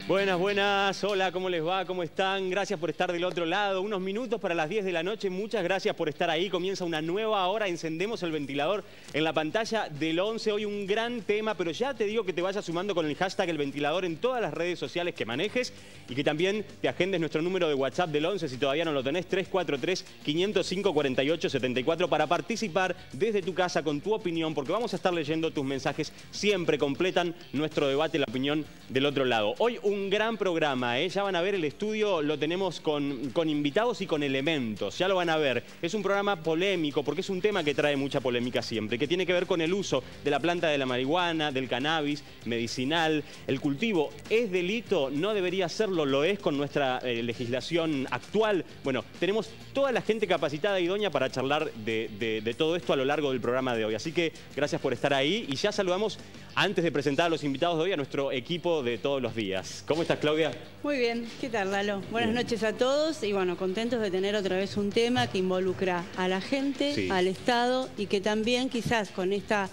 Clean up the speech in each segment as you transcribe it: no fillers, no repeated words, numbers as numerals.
Buenas, buenas. Hola, ¿cómo les va? ¿Cómo están? Gracias por estar del otro lado. Unos minutos para las 10 de la noche. Muchas gracias por estar ahí. Comienza una nueva hora. Encendemos el ventilador en la pantalla del 11. Hoy un gran tema, pero ya te digo que te vayas sumando con el hashtag El Ventilador en todas las redes sociales que manejes y que también te agendes nuestro número de WhatsApp del 11 si todavía no lo tenés, 343-505-4874 para participar desde tu casa con tu opinión, porque vamos a estar leyendo tus mensajes. Siempre completan nuestro debate, la opinión del otro lado. Hoy un gran programa, ¿eh? Ya van a ver el estudio, lo tenemos con invitados y con elementos, ya lo van a ver. Es un programa polémico porque es un tema que trae mucha polémica siempre, que tiene que ver con el uso de la planta de la marihuana, del cannabis medicinal. El cultivo es delito, no debería serlo, lo es con nuestra legislación actual. Bueno, tenemos toda la gente capacitada y idónea para charlar de todo esto a lo largo del programa de hoy. Así que gracias por estar ahí y ya saludamos, antes de presentar a los invitados de hoy, a nuestro equipo de todos los días. ¿Cómo estás, Claudia? Muy bien, ¿qué tal, Lalo? Buenas noches a todos y bueno, contentos de tener otra vez un tema que involucra a la gente, sí, al Estado, y que también quizás con esta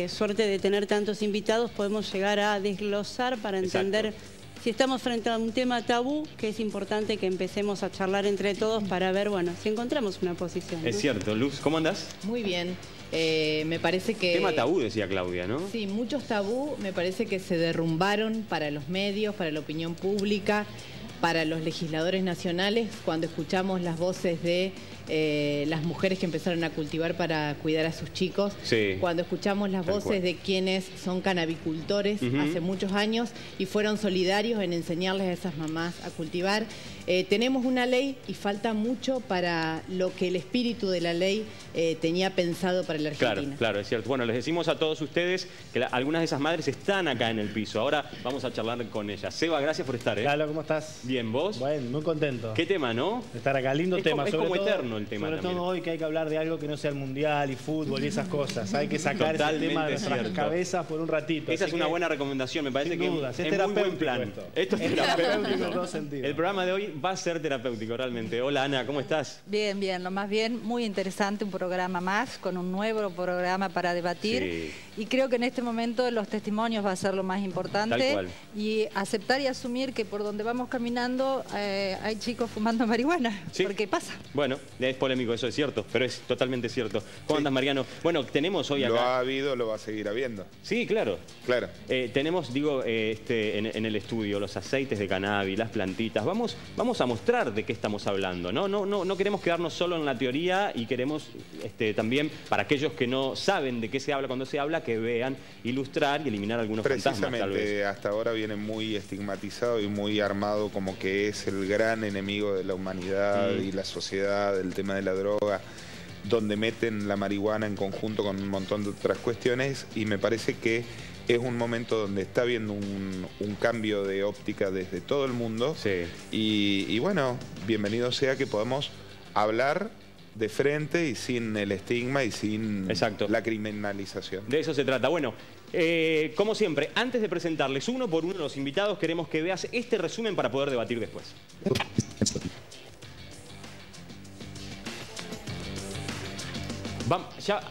suerte de tener tantos invitados podemos llegar a desglosar para entender. Exacto. Si estamos frente a un tema tabú, que es importante que empecemos a charlar entre todos para ver, bueno, si encontramos una posición, ¿no? Es cierto. Luz, ¿cómo andás? Muy bien. Me parece que... Tema tabú, decía Claudia, ¿no? Sí, muchos tabú me parece que se derrumbaron para los medios, para la opinión pública, para los legisladores nacionales, cuando escuchamos las voces de las mujeres que empezaron a cultivar para cuidar a sus chicos, sí, cuando escuchamos las voces de quienes son canabicultores hace muchos años y fueron solidarios en enseñarles a esas mamás a cultivar. Tenemos una ley y falta mucho para lo que el espíritu de la ley tenía pensado para la Argentina. Claro, claro, es cierto. Bueno, les decimos a todos ustedes que algunas de esas madres están acá en el piso. Ahora vamos a charlar con ellas. Seba, gracias por estar, ¿eh? Claro, ¿cómo estás? Bien, ¿vos? Bueno, muy contento. ¿Qué tema, no? De estar acá, lindo tema. Es como eterno el tema sobre también. todo hoy que hay que hablar de algo que no sea el mundial y fútbol y esas cosas. Hay que sacar ese tema de nuestras cabezas por un ratito. Esa es una buena recomendación, me parece. Sin que dudas, es muy buen plan. Esto es terapéutico en todo sentido. El programa de hoy va a ser terapéutico, realmente. Hola, Ana, ¿cómo estás? Bien, bien, lo más bien, muy interesante, un programa más, con un nuevo programa para debatir. Sí. Y creo que en este momento los testimonios va a ser lo más importante. Tal cual. Y aceptar y asumir que por donde vamos caminando hay chicos fumando marihuana, sí, porque pasa. Bueno, es polémico, eso es cierto, pero es totalmente cierto. ¿Cómo andas, Mariano? Bueno, tenemos hoy acá... Lo ha habido, lo va a seguir habiendo. Sí, claro. Claro. Tenemos, digo, en el estudio los aceites de cannabis, las plantitas. Vamos a mostrar de qué estamos hablando, ¿no? No queremos quedarnos solo en la teoría y queremos también, para aquellos que no saben de qué se habla cuando se habla, que vean, ilustrar y eliminar algunos fantasmas, tal vez. Precisamente, hasta ahora viene muy estigmatizado y muy armado como que es el gran enemigo de la humanidad y la sociedad, el tema de la droga, donde meten la marihuana en conjunto con un montón de otras cuestiones, y me parece que es un momento donde está habiendo un cambio de óptica desde todo el mundo. Sí. Y bueno, bienvenido sea que podamos hablar de frente y sin el estigma y sin la criminalización. De eso se trata. Bueno, como siempre, antes de presentarles uno por uno a los invitados, queremos que veas este resumen para poder debatir después.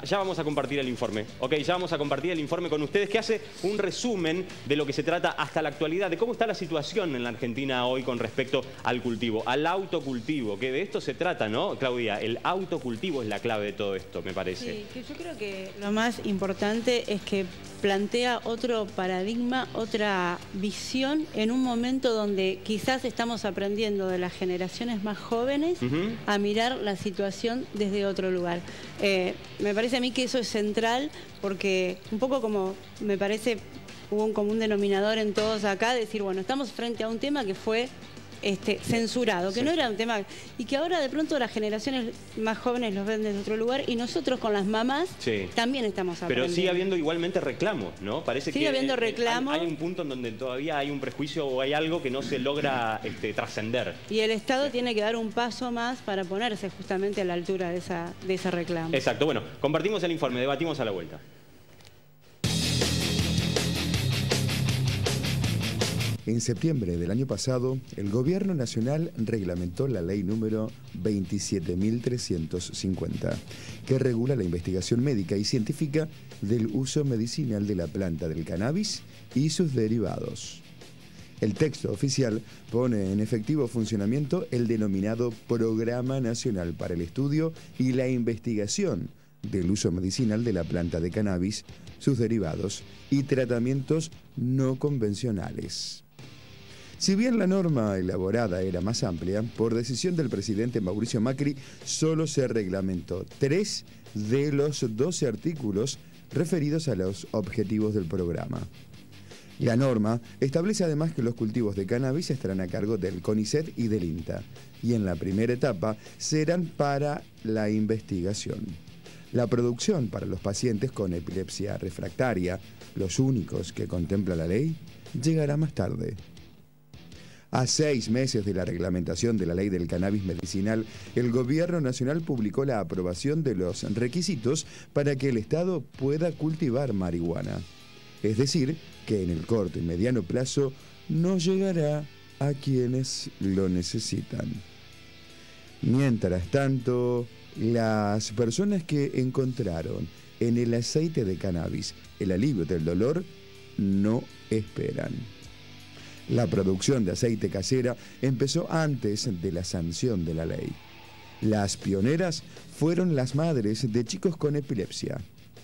Ya vamos a compartir el informe, ¿ok? Ya vamos a compartir el informe con ustedes, que hace un resumen de lo que se trata hasta la actualidad, de cómo está la situación en la Argentina hoy con respecto al cultivo, al autocultivo, que de esto se trata, ¿no, Claudia? El autocultivo es la clave de todo esto, me parece. Sí, que yo creo que lo más importante es que plantea otro paradigma, otra visión en un momento donde quizás estamos aprendiendo de las generaciones más jóvenes a mirar la situación desde otro lugar. Me parece a mí que eso es central porque un poco como me parece hubo un común denominador en todos acá, decir, bueno, estamos frente a un tema que fue censurado, que no era un tema, y que ahora de pronto las generaciones más jóvenes los ven desde otro lugar, y nosotros con las mamás también estamos aprendiendo. Pero sigue habiendo igualmente reclamos, ¿no? Parece sigue habiendo reclamos. Hay un punto en donde todavía hay un prejuicio o hay algo que no se logra trascender. Y el Estado tiene que dar un paso más para ponerse justamente a la altura de ese reclamo. Exacto. Bueno, compartimos el informe, debatimos a la vuelta. En septiembre del año pasado, el Gobierno Nacional reglamentó la ley número 27.350, que regula la investigación médica y científica del uso medicinal de la planta del cannabis y sus derivados. El texto oficial pone en efectivo funcionamiento el denominado Programa Nacional para el Estudio y la Investigación del Uso Medicinal de la planta de cannabis, sus derivados y tratamientos no convencionales. Si bien la norma elaborada era más amplia, por decisión del presidente Mauricio Macri, solo se reglamentó 3 de los 12 artículos referidos a los objetivos del programa. La norma establece además que los cultivos de cannabis estarán a cargo del CONICET y del INTA, y en la primera etapa serán para la investigación. La producción para los pacientes con epilepsia refractaria, los únicos que contempla la ley, llegará más tarde. A 6 meses de la reglamentación de la ley del cannabis medicinal, el Gobierno Nacional publicó la aprobación de los requisitos para que el Estado pueda cultivar marihuana. Es decir, que en el corto y mediano plazo no llegará a quienes lo necesitan. Mientras tanto, las personas que encontraron en el aceite de cannabis el alivio del dolor no esperan. La producción de aceite casera empezó antes de la sanción de la ley. Las pioneras fueron las madres de chicos con epilepsia.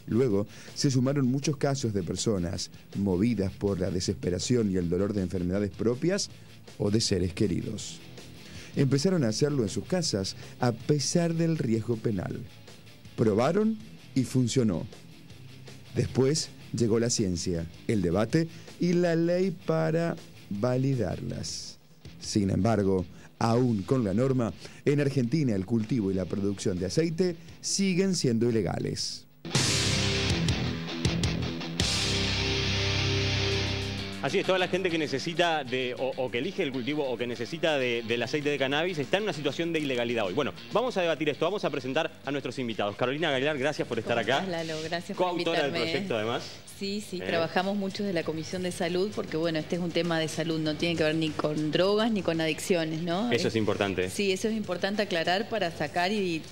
Luego se sumaron muchos casos de personas movidas por la desesperación y el dolor de enfermedades propias o de seres queridos. Empezaron a hacerlo en sus casas a pesar del riesgo penal. Probaron y funcionó. Después llegó la ciencia, el debate y la ley para validarlas. Sin embargo, aún con la norma, en Argentina el cultivo y la producción de aceite siguen siendo ilegales. Así es, toda la gente que necesita o que elige el cultivo o que necesita del aceite de cannabis está en una situación de ilegalidad hoy. Bueno, vamos a debatir esto, vamos a presentar a nuestros invitados. Carolina Aguilar, gracias por estar acá. Lalo, gracias por invitarme. Coautora del proyecto, además. Sí, trabajamos mucho de la Comisión de Salud porque, bueno, este es un tema de salud, no tiene que ver ni con drogas ni con adicciones, ¿no? Eso es importante. Sí, eso es importante aclarar para sacar y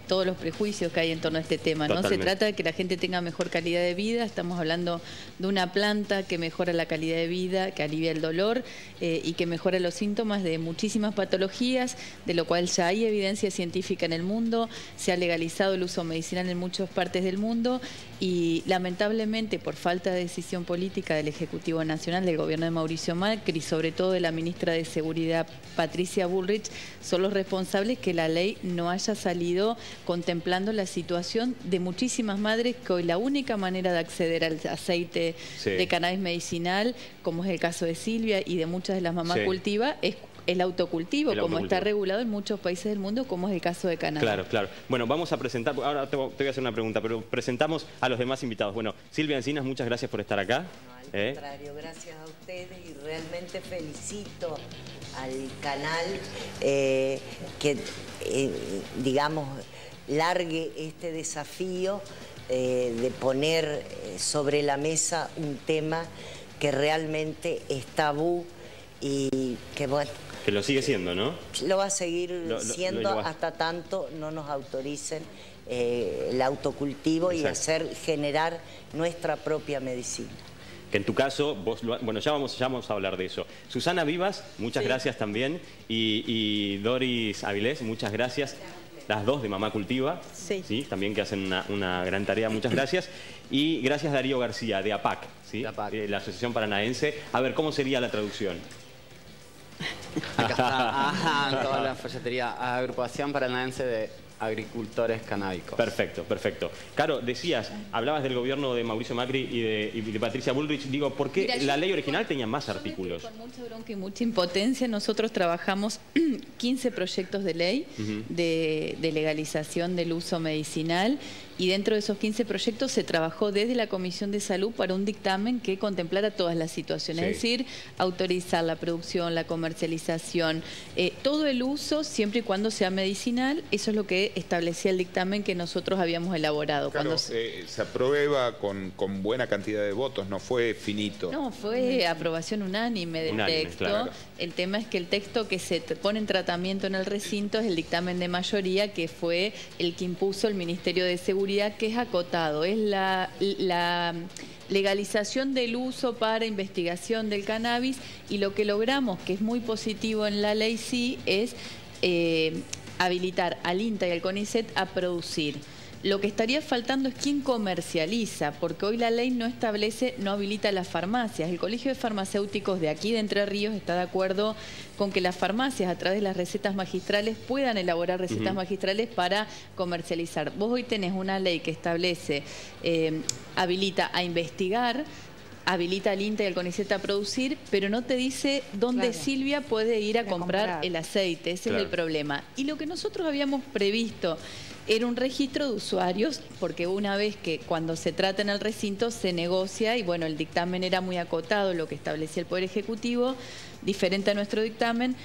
todos los prejuicios que hay en torno a este tema, ¿no? Se trata de que la gente tenga mejor calidad de vida, estamos hablando de una planta que mejora la calidad de vida, que alivia el dolor y que mejora los síntomas de muchísimas patologías, de lo cual ya hay evidencia científica en el mundo, se ha legalizado el uso medicinal en muchas partes del mundo y lamentablemente por falta de decisión política del Ejecutivo Nacional, del gobierno de Mauricio Macri, sobre todo de la ministra de Seguridad Patricia Bullrich, son los responsables que la ley no haya salido contemplando la situación de muchísimas madres que hoy la única manera de acceder al aceite de cannabis medicinal, como es el caso de Silvia y de muchas de las mamás cultiva, es el autocultivo, como está regulado en muchos países del mundo, como es el caso de Canadá. Claro, claro. Bueno, vamos a presentar, ahora te voy a hacer una pregunta, pero presentamos a los demás invitados. Bueno, Silvia Encinas, muchas gracias por estar acá. No, al contrario, gracias a ustedes y realmente felicito al canal que, digamos, largue este desafío de poner sobre la mesa un tema que realmente es tabú y que, bueno... Que lo sigue siendo, ¿no? Lo va a seguir siendo hasta tanto no nos autoricen el autocultivo y generar nuestra propia medicina. Que en tu caso, vos, bueno, ya vamos a hablar de eso. Susana Vivas, muchas gracias también. Y Doris Avilés, muchas gracias. Las dos de Mamá Cultiva, ¿sí? También que hacen una gran tarea, muchas gracias. Y gracias Darío García, de APAC, ¿sí? La Asociación Paranaense. A ver, ¿cómo sería la traducción? Acá está, toda la folletería, Agrupación Paranaense de Agricultores Canábicos. Perfecto, perfecto. Caro, decías, hablabas del gobierno de Mauricio Macri y de Patricia Bullrich. Digo, ¿por qué la ley original tenía más artículos? Con mucha bronca y mucha impotencia, nosotros trabajamos 15 proyectos de ley de legalización del uso medicinal y dentro de esos 15 proyectos se trabajó desde la Comisión de Salud para un dictamen que contemplara todas las situaciones, es decir, autorizar la producción, la comercialización, todo el uso siempre y cuando sea medicinal. Eso es lo que establecía el dictamen que nosotros habíamos elaborado. Claro, cuando se aprueba con buena cantidad de votos, no fue finito. No, fue aprobación unánime del texto. Claro. El tema es que el texto que se pone en tratamiento en el recinto es el dictamen de mayoría, que fue el que impuso el Ministerio de Seguridad, que es acotado, es la legalización del uso para investigación del cannabis, y lo que logramos, que es muy positivo en la ley, sí, es habilitar al INTA y al CONICET a producir. Lo que estaría faltando es quién comercializa, porque hoy la ley no establece, no habilita las farmacias. El Colegio de Farmacéuticos de aquí de Entre Ríos está de acuerdo con que las farmacias, a través de las recetas magistrales, puedan elaborar recetas magistrales para comercializar. Vos hoy tenés una ley que establece, habilita a investigar, habilita al INTA y al CONICET a producir, pero no te dice dónde Silvia puede ir a comprar el aceite. Ese es el problema. Y lo que nosotros habíamos previsto era un registro de usuarios, porque una vez que cuando se trata en el recinto se negocia, y bueno, el dictamen era muy acotado, lo que establecía el Poder Ejecutivo, diferente a nuestro dictamen,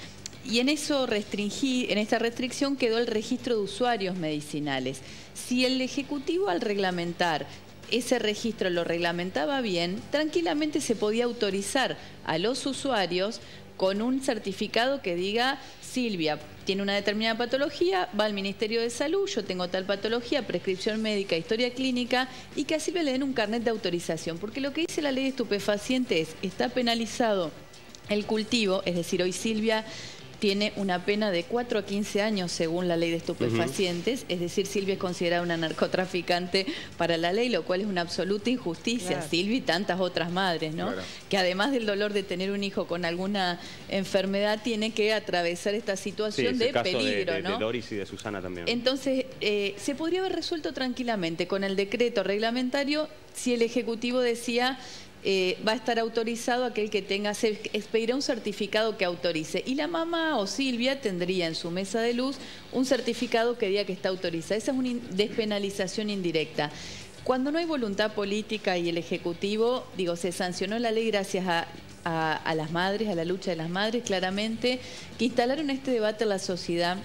y en eso en esta restricción quedó el registro de usuarios medicinales. Si el Ejecutivo, al reglamentar ese registro, lo reglamentaba bien, tranquilamente se podía autorizar a los usuarios con un certificado que diga: Silvia tiene una determinada patología, va al Ministerio de Salud, yo tengo tal patología, prescripción médica, historia clínica, y que a Silvia le den un carnet de autorización. Porque lo que dice la ley de estupefacientes es: está penalizado el cultivo, es decir, hoy Silvia tiene una pena de 4 a 15 años según la ley de estupefacientes, es decir, Silvia es considerada una narcotraficante para la ley, lo cual es una absoluta injusticia. Silvia y tantas otras madres, ¿no? Que además del dolor de tener un hijo con alguna enfermedad, tiene que atravesar esta situación de peligro, ¿no? De Doris y de Susana también. Entonces, se podría haber resuelto tranquilamente con el decreto reglamentario si el Ejecutivo decía: va a estar autorizado aquel que tenga, se expedirá un certificado que autorice. Y la mamá o Silvia tendría en su mesa de luz un certificado que diga que está autorizada. Esa es una despenalización indirecta. Cuando no hay voluntad política y el Ejecutivo, digo, se sancionó la ley gracias a las madres, a la lucha de las madres, claramente, que instalaron este debate en la sociedad.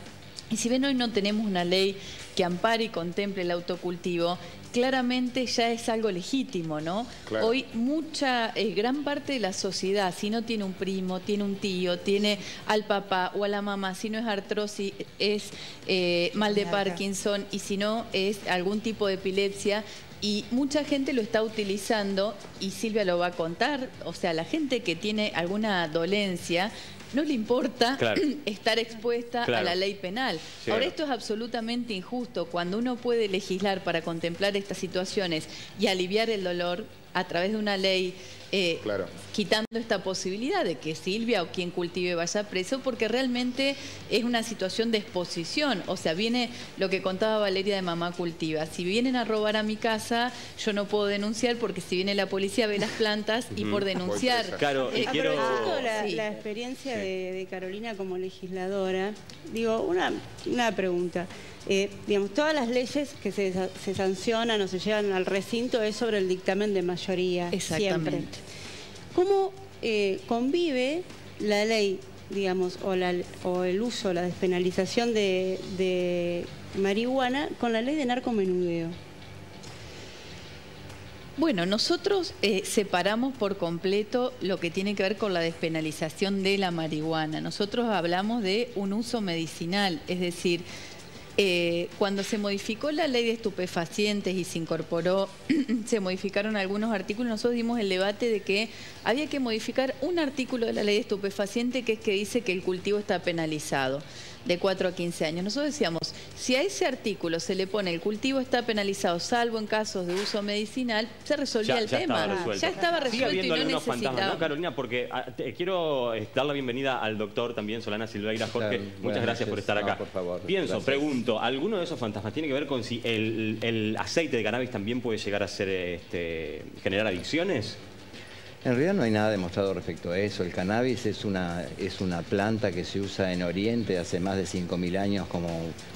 Y si bien hoy no tenemos una ley que ampare y contemple el autocultivo, claramente ya es algo legítimo, ¿no? Hoy gran parte de la sociedad, si no tiene un primo, tiene un tío, tiene al papá o a la mamá, si no es artrosis, es mal de Parkinson, y si no es algún tipo de epilepsia, y mucha gente lo está utilizando, y Silvia lo va a contar, o sea, la gente que tiene alguna dolencia no le importa estar expuesta a la ley penal. Ahora, esto es absolutamente injusto. Cuando uno puede legislar para contemplar estas situaciones y aliviar el dolor a través de una ley, quitando esta posibilidad de que Silvia o quien cultive vaya preso, porque realmente es una situación de exposición. O sea, viene lo que contaba Valeria de Mamá Cultiva: si vienen a robar a mi casa, yo no puedo denunciar, porque si viene la policía ve las plantas y por denunciar... Aprovechando la experiencia de Carolina como legisladora, digo, una pregunta. Digamos, todas las leyes que se sancionan o se llevan al recinto es sobre el dictamen de mayoría. Exactamente. Siempre. ¿Cómo convive la ley, digamos, o el uso, la despenalización de marihuana con la ley de narcomenudeo? Bueno, nosotros separamos por completo lo que tiene que ver con la despenalización de la marihuana. Nosotros hablamos de un uso medicinal, es decir, cuando se modificó la ley de estupefacientes y se incorporó, se modificaron algunos artículos, nosotros dimos el debate de que había que modificar un artículo de la ley de estupefacientes, que es que dice que el cultivo está penalizado de 4 a 15 años. Nosotros decíamos, si a ese artículo se le pone el cultivo está penalizado, salvo en casos de uso medicinal, se resolvía el tema. Ya estaba resuelto. Sigue habiendo y no algunos fantasmas, ¿no, Carolina? Porque quiero dar la bienvenida al doctor también, Solana Silveira. Jorge, muchas gracias por estar acá. Por favor. Pregunto, ¿alguno de esos fantasmas tiene que ver con si el aceite de cannabis también puede llegar a ser generar adicciones? En realidad no hay nada demostrado respecto a eso. El cannabis es una planta que se usa en Oriente hace más de 5.000 años como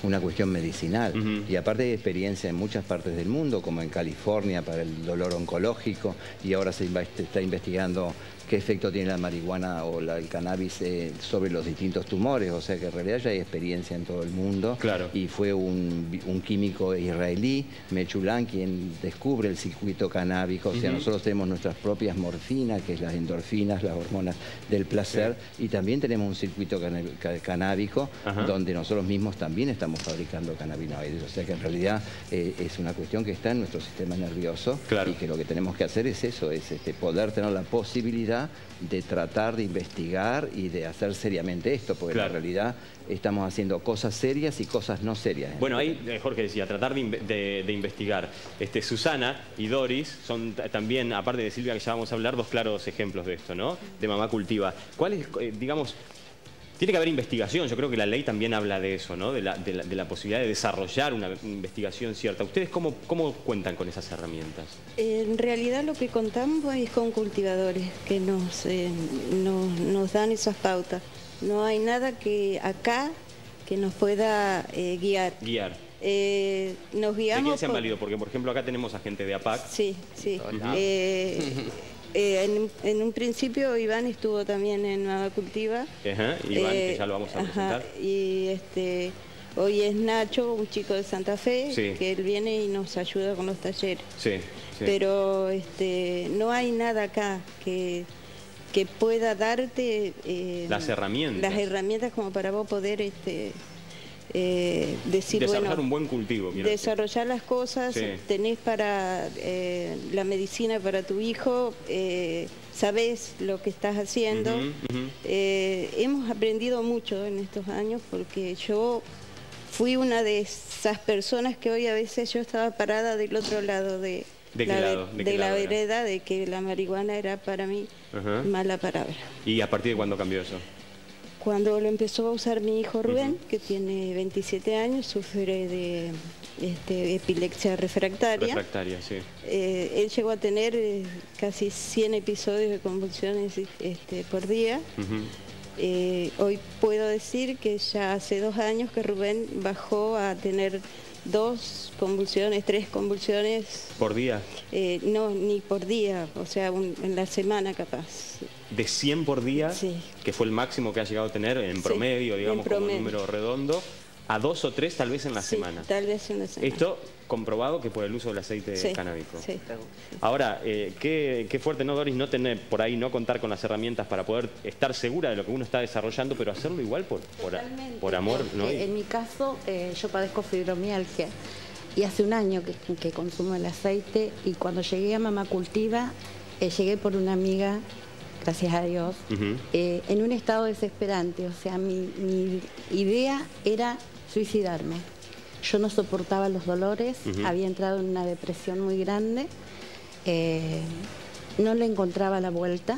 una cuestión medicinal. Y aparte hay experiencia en muchas partes del mundo, como en California para el dolor oncológico, y ahora se está investigando qué efecto tiene la marihuana o el cannabis sobre los distintos tumores. O sea que en realidad ya hay experiencia en todo el mundo. Claro. Y fue un químico israelí, Mechulam, quien descubre el circuito canábico. O sea, nosotros tenemos nuestras propias morfinas, que es las endorfinas, las hormonas del placer, y también tenemos un circuito canábico donde nosotros mismos también estamos fabricando cannabinoides. O sea que en realidad es una cuestión que está en nuestro sistema nervioso, y que lo que tenemos que hacer es eso, es poder tener la posibilidad de tratar de investigar y de hacer seriamente esto, porque en realidad estamos haciendo cosas serias y cosas no serias. Bueno, ahí Jorge decía, tratar de investigar. Susana y Doris son también, aparte de Silvia que ya vamos a hablar, dos claros ejemplos de esto, ¿no? De Mamá Cultiva. ¿Cuál es, digamos... Tiene que haber investigación, yo creo que la ley también habla de eso, ¿no? De la posibilidad de desarrollar una investigación cierta. ¿Ustedes cómo cuentan con esas herramientas? En realidad lo que contamos es con cultivadores que nos dan esas pautas. No hay nada que acá que nos pueda guiar. Nos guiamos. ¿De quién se han valido? Porque, por ejemplo, acá tenemos a gente de APAC. Sí. En un principio Iván estuvo también en Mamá Cultiva. Iván, que ya lo vamos a presentar. Y hoy es Nacho, un chico de Santa Fe, que él viene y nos ayuda con los talleres. Pero no hay nada acá que pueda darte las herramientas como para vos poder decir, desarrollar un buen cultivo. Desarrollar las cosas, tenés para la medicina para tu hijo, sabés lo que estás haciendo. Hemos aprendido mucho en estos años porque yo fui una de esas personas que hoy a veces yo estaba parada del otro lado de la vereda, de que la marihuana era para mí mala palabra. ¿Y a partir de cuándo cambió eso? Cuando lo empezó a usar mi hijo Rubén, que tiene 27 años, sufre de epilepsia refractaria. Él llegó a tener casi 100 episodios de convulsiones por día. Hoy puedo decir que ya hace 2 años que Rubén bajó a tener 2 convulsiones, 3 convulsiones. ¿Por día? No, ni por día, o sea, en la semana capaz. ¿De 100 por día? Sí. Que fue el máximo que ha llegado a tener en promedio, digamos, como número redondo, a 2 o 3 tal vez en la semana. Tal vez en la semana. Esto comprobado que por el uso del aceite canábico. Ahora, qué fuerte, ¿no, Doris? No tener por ahí, no contar con las herramientas para poder estar segura de lo que uno está desarrollando, pero hacerlo igual por amor, ¿no? En mi caso, yo padezco fibromialgia y hace un año que consumo el aceite, y cuando llegué a Mamá Cultiva, llegué por una amiga, gracias a Dios, en un estado desesperante. O sea, mi idea era suicidarme. Yo no soportaba los dolores, había entrado en una depresión muy grande, no le encontraba la vuelta,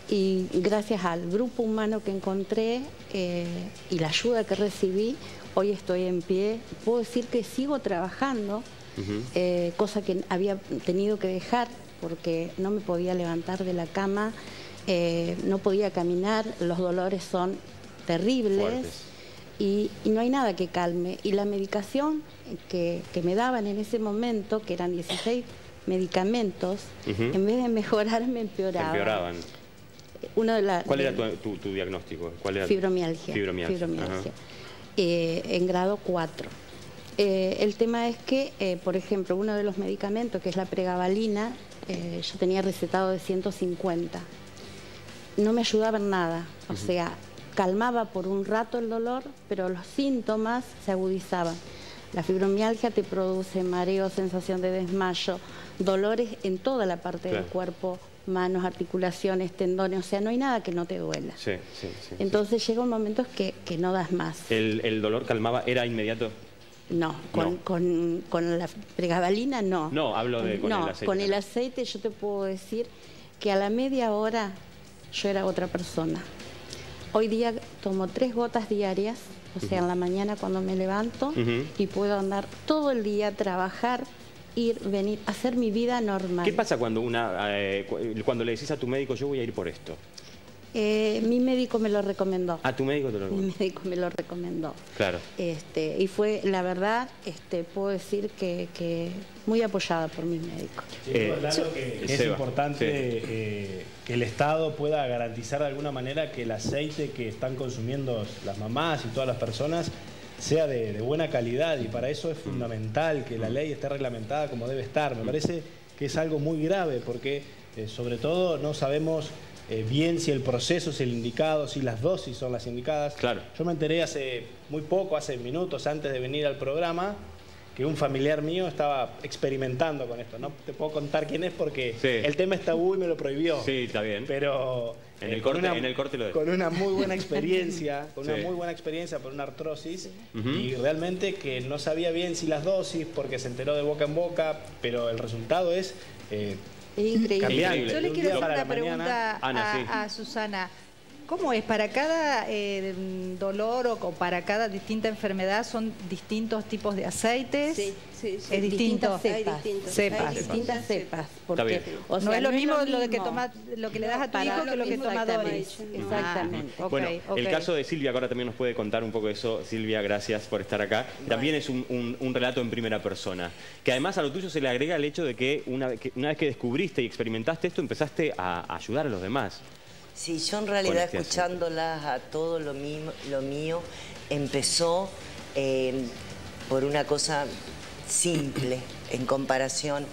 y gracias al grupo humano que encontré y la ayuda que recibí, hoy estoy en pie. Puedo decir que sigo trabajando, cosa que había tenido que dejar porque no me podía levantar de la cama, no podía caminar, los dolores son terribles y no hay nada que calme. Y la medicación que me daban en ese momento, que eran 16 medicamentos, en vez de mejorar me empeoraban. Empeoraban. ¿Cuál era tu diagnóstico? ¿Cuál era? Fibromialgia. En grado 4. El tema es que, por ejemplo, uno de los medicamentos, que es la pregabalina, yo tenía recetado de 150. No me ayudaba en nada, o sea, calmaba por un rato el dolor, pero los síntomas se agudizaban. La fibromialgia te produce mareo, sensación de desmayo, dolores en toda la parte del cuerpo, manos, articulaciones, tendones, o sea, no hay nada que no te duela. Entonces llega un momento que no das más. ¿El dolor calmaba? ¿Era inmediato? No, con la pregabalina no. No, hablo de con el aceite. Con el aceite yo te puedo decir que a la media hora yo era otra persona. Hoy día tomo 3 gotas diarias, o sea, en la mañana cuando me levanto, y puedo andar todo el día, trabajar, ir, venir, hacer mi vida normal. ¿Qué pasa cuando cuando le decís a tu médico, yo voy a ir por esto? Mi médico me lo recomendó. Ah, ¿tu médico te lo recomendó? Mi médico me lo recomendó. Claro. Y fue, la verdad, puedo decir que muy apoyada por mi médico. Claro que es importante que el Estado pueda garantizar de alguna manera que el aceite que están consumiendo las mamás y todas las personas sea de buena calidad, y para eso es fundamental que la ley esté reglamentada como debe estar. Me parece que es algo muy grave porque sobre todo no sabemos bien si el proceso es el indicado, si las dosis son las indicadas. Claro. Yo me enteré hace muy poco, hace minutos antes de venir al programa, que un familiar mío estaba experimentando con esto. No te puedo contar quién es porque el tema es tabú y me lo prohibió. Sí, está bien. Pero en el corte lo dejo. Con una muy buena experiencia, por una artrosis, y realmente que no sabía bien si las dosis, porque se enteró de boca en boca, pero el resultado es increíble. Yo le quiero hacer una pregunta a Susana. ¿Cómo es? ¿Para cada dolor o para cada distinta enfermedad son distintos tipos de aceites? Sí. Es distinto. Cepas. Distintas cepas. Porque, no es lo mismo lo que le das a tu hijo que lo que toma Doris. Exactamente. Bueno, el caso de Silvia, que ahora también nos puede contar un poco de eso. Silvia, gracias por estar acá. También es un relato en primera persona. Que además a lo tuyo se le agrega el hecho de que una vez que descubriste y experimentaste esto, empezaste a ayudar a los demás. Sí, yo en realidad escuchándolas a todo lo mío empezó por una cosa simple en comparación.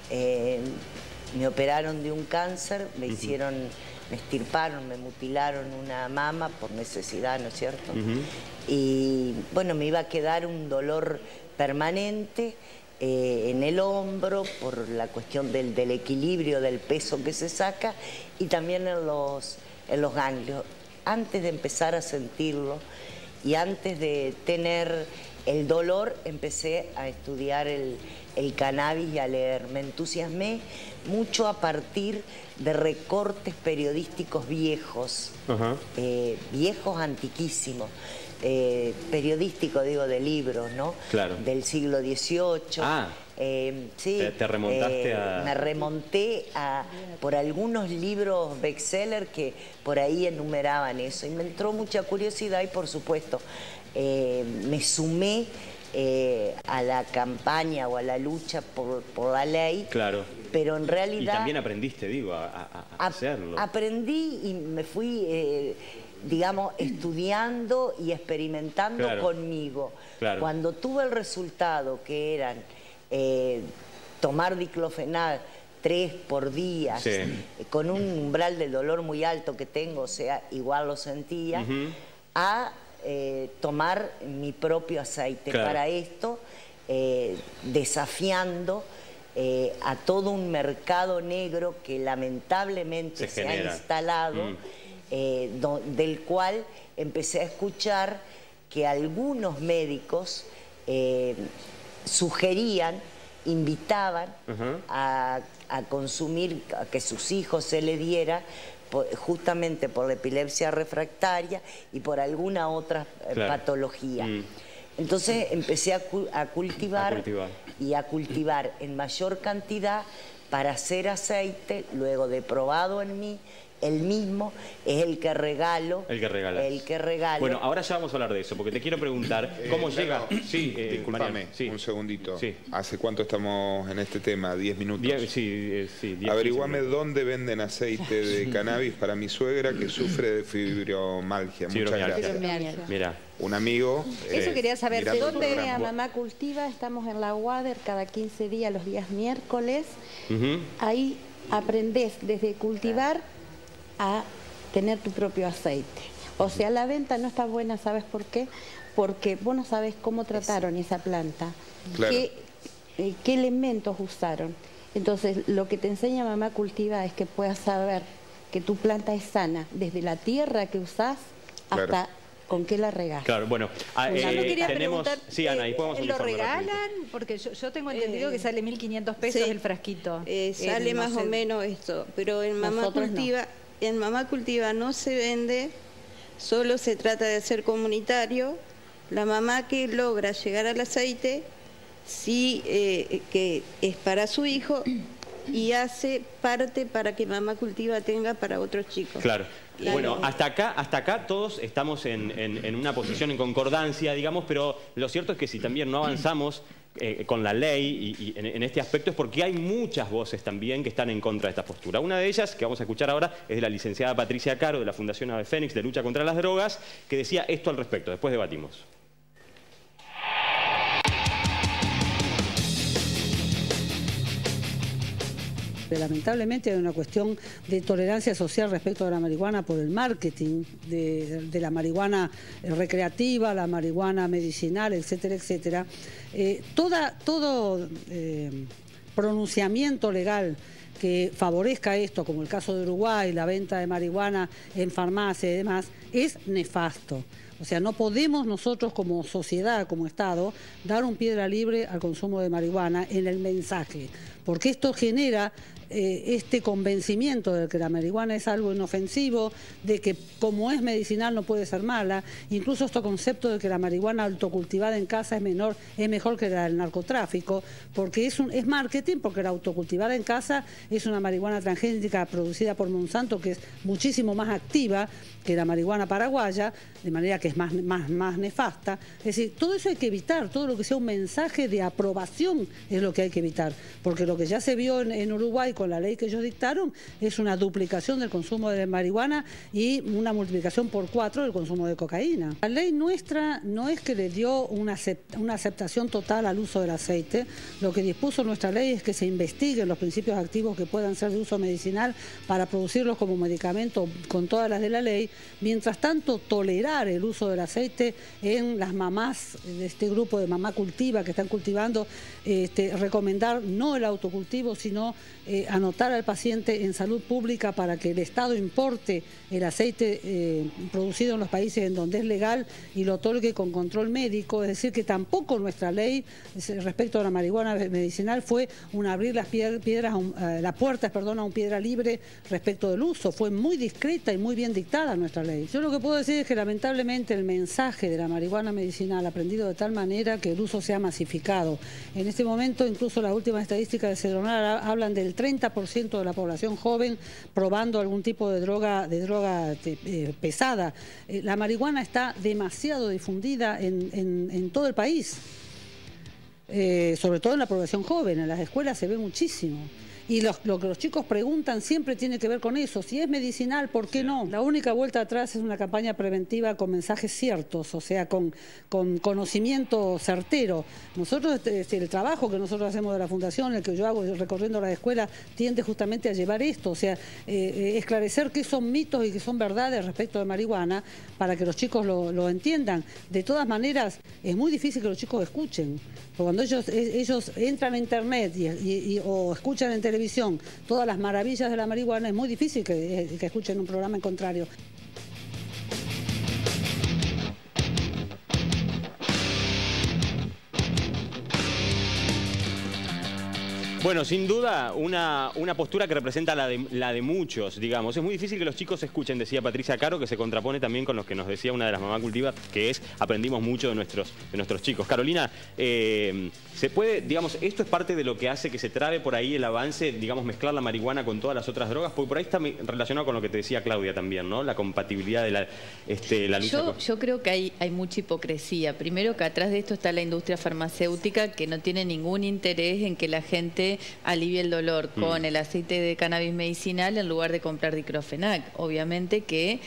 Me operaron de un cáncer, me extirparon, me mutilaron una mama por necesidad, ¿no es cierto? Y bueno, me iba a quedar un dolor permanente en el hombro por la cuestión del equilibrio del peso que se saca, y también en los ganglios. Antes de empezar a sentirlo y antes de tener el dolor, empecé a estudiar el cannabis y a leer. Me entusiasmé mucho a partir de recortes periodísticos viejos, viejos antiquísimos. Periodístico, digo, de libros, ¿no? Claro. Del siglo XVIII. Sí. ¿Te remontaste Me remonté por algunos libros bestseller que por ahí enumeraban eso, y me entró mucha curiosidad y, por supuesto, me sumé a la campaña o a la lucha por la ley. Claro. Pero en realidad... Y también aprendiste, digo, a hacerlo. Aprendí y me fui... digamos, estudiando y experimentando conmigo. Claro. Cuando tuve el resultado, que eran tomar diclofenac 3 por día, con un umbral de dolor muy alto que tengo, o sea, igual lo sentía, a tomar mi propio aceite. Para esto, desafiando a todo un mercado negro que lamentablemente se ha instalado, del cual empecé a escuchar que algunos médicos sugerían, invitaban a consumir, a que sus hijos se le diera, justamente por la epilepsia refractaria y por alguna otra patología. Entonces empecé a cultivar y a cultivar en mayor cantidad para hacer aceite. Luego de probado en mí, el mismo es el que regalo. Bueno, ahora ya vamos a hablar de eso, porque te quiero preguntar cómo llega... Sí, discúlpame, un segundito. ¿Hace cuánto estamos en este tema? ¿10 minutos? Averiguame dónde venden aceite de cannabis para mi suegra que sufre de fibromialgia. Muchas gracias. Mira. Un amigo... Eso quería saber, ¿de dónde Mamá Cultiva? Estamos en la UADER cada 15 días, los días miércoles. Ahí aprendés desde cultivar a tener tu propio aceite. O sea, la venta no está buena, ¿sabes por qué? Porque vos no sabes cómo trataron esa planta, qué elementos usaron. Entonces, lo que te enseña Mamá Cultiva es que puedas saber que tu planta es sana, desde la tierra que usás hasta con qué la regas. Claro, bueno, yo no quería preguntar, Ana, ahí podemos ¿lo regalan? Porque yo tengo entendido que sale 1.500 pesos el frasquito. Sale más o menos esto, pero en Mamá Cultiva... En Mamá Cultiva no se vende, solo se trata de hacer comunitario. La mamá que logra llegar al aceite, sí que es para su hijo, y hace parte para que Mamá Cultiva tenga para otros chicos. Claro. Bueno, hasta acá todos estamos en una posición en concordancia, digamos, pero lo cierto es que si también no avanzamos con la ley y en este aspecto es porque hay muchas voces también que están en contra de esta postura. Una de ellas, que vamos a escuchar ahora, es de la licenciada Patricia Caro, de la Fundación Ave Fénix de Lucha contra las Drogas, que decía esto al respecto. Después debatimos. Lamentablemente hay una cuestión de tolerancia social respecto a la marihuana por el marketing de la marihuana recreativa, la marihuana medicinal, etcétera, etcétera. Todo pronunciamiento legal que favorezca esto, como el caso de Uruguay, la venta de marihuana en farmacia y demás, es nefasto. O sea, no podemos nosotros como sociedad, como Estado, dar un piedra libre al consumo de marihuana en el mensaje, porque esto genera este convencimiento de que la marihuana es algo inofensivo, de que como es medicinal no puede ser mala, incluso este concepto de que la marihuana autocultivada en casa es mejor que la del narcotráfico, porque es marketing, porque la autocultivada en casa es una marihuana transgénica producida por Monsanto que es muchísimo más activa que la marihuana paraguaya, de manera que es más nefasta. Es decir, todo eso hay que evitar, todo lo que sea un mensaje de aprobación es lo que hay que evitar, porque lo que ya se vio en Uruguay con la ley que ellos dictaron es una duplicación del consumo de marihuana y una multiplicación por 4 del consumo de cocaína. La ley nuestra no es que le dio una aceptación total al uso del aceite, lo que dispuso nuestra ley es que se investiguen los principios activos que puedan ser de uso medicinal para producirlos como medicamento con todas las de la ley. Mientras tanto, tolerar el uso del aceite en las mamás de este grupo de Mamá Cultiva que están cultivando, recomendar no el autocultivo, sino anotar al paciente en salud pública para que el Estado importe el aceite producido en los países en donde es legal y lo otorgue con control médico. Es decir, que tampoco nuestra ley respecto a la marihuana medicinal fue abrir las puertas a un piedra libre respecto del uso. Fue muy discreta y muy bien dictada nuestra ley. Yo lo que puedo decir es que lamentablemente el mensaje de la marihuana medicinal ha aprendido de tal manera que el uso se ha masificado. En este momento, incluso las últimas estadísticas de Cedronar hablan del 30% de la población joven probando algún tipo de droga pesada. La marihuana está demasiado difundida en todo el país, sobre todo en la población joven. En las escuelas se ve muchísimo. Y lo que los chicos preguntan siempre tiene que ver con eso. Si es medicinal, ¿por qué no? La única vuelta atrás es una campaña preventiva con mensajes ciertos, o sea, con conocimiento certero. Nosotros, el trabajo que nosotros hacemos de la Fundación, el que yo hago recorriendo las escuelas, tiende justamente a llevar esto, o sea, esclarecer qué son mitos y qué son verdades respecto de marihuana para que los chicos lo entiendan. De todas maneras, es muy difícil que los chicos escuchen. Cuando ellos entran a internet o escuchan en televisión todas las maravillas de la marihuana, es muy difícil que escuchen un programa en contrario. Bueno, sin duda, una postura que representa la de muchos, digamos. Es muy difícil que los chicos escuchen, decía Patricia Caro, que se contrapone también con lo que nos decía una de las Mamá Cultiva, que es aprendimos mucho de nuestros chicos. Carolina, ¿se puede, digamos, esto es parte de lo que hace que se trabe por ahí el avance, digamos, mezclar la marihuana con todas las otras drogas? Porque por ahí está relacionado con lo que te decía Claudia también, ¿no? La compatibilidad de la lucha. Yo creo que hay mucha hipocresía. Primero que atrás de esto está la industria farmacéutica que no tiene ningún interés en que la gente alivie el dolor con el aceite de cannabis medicinal en lugar de comprar diclofenac. Obviamente que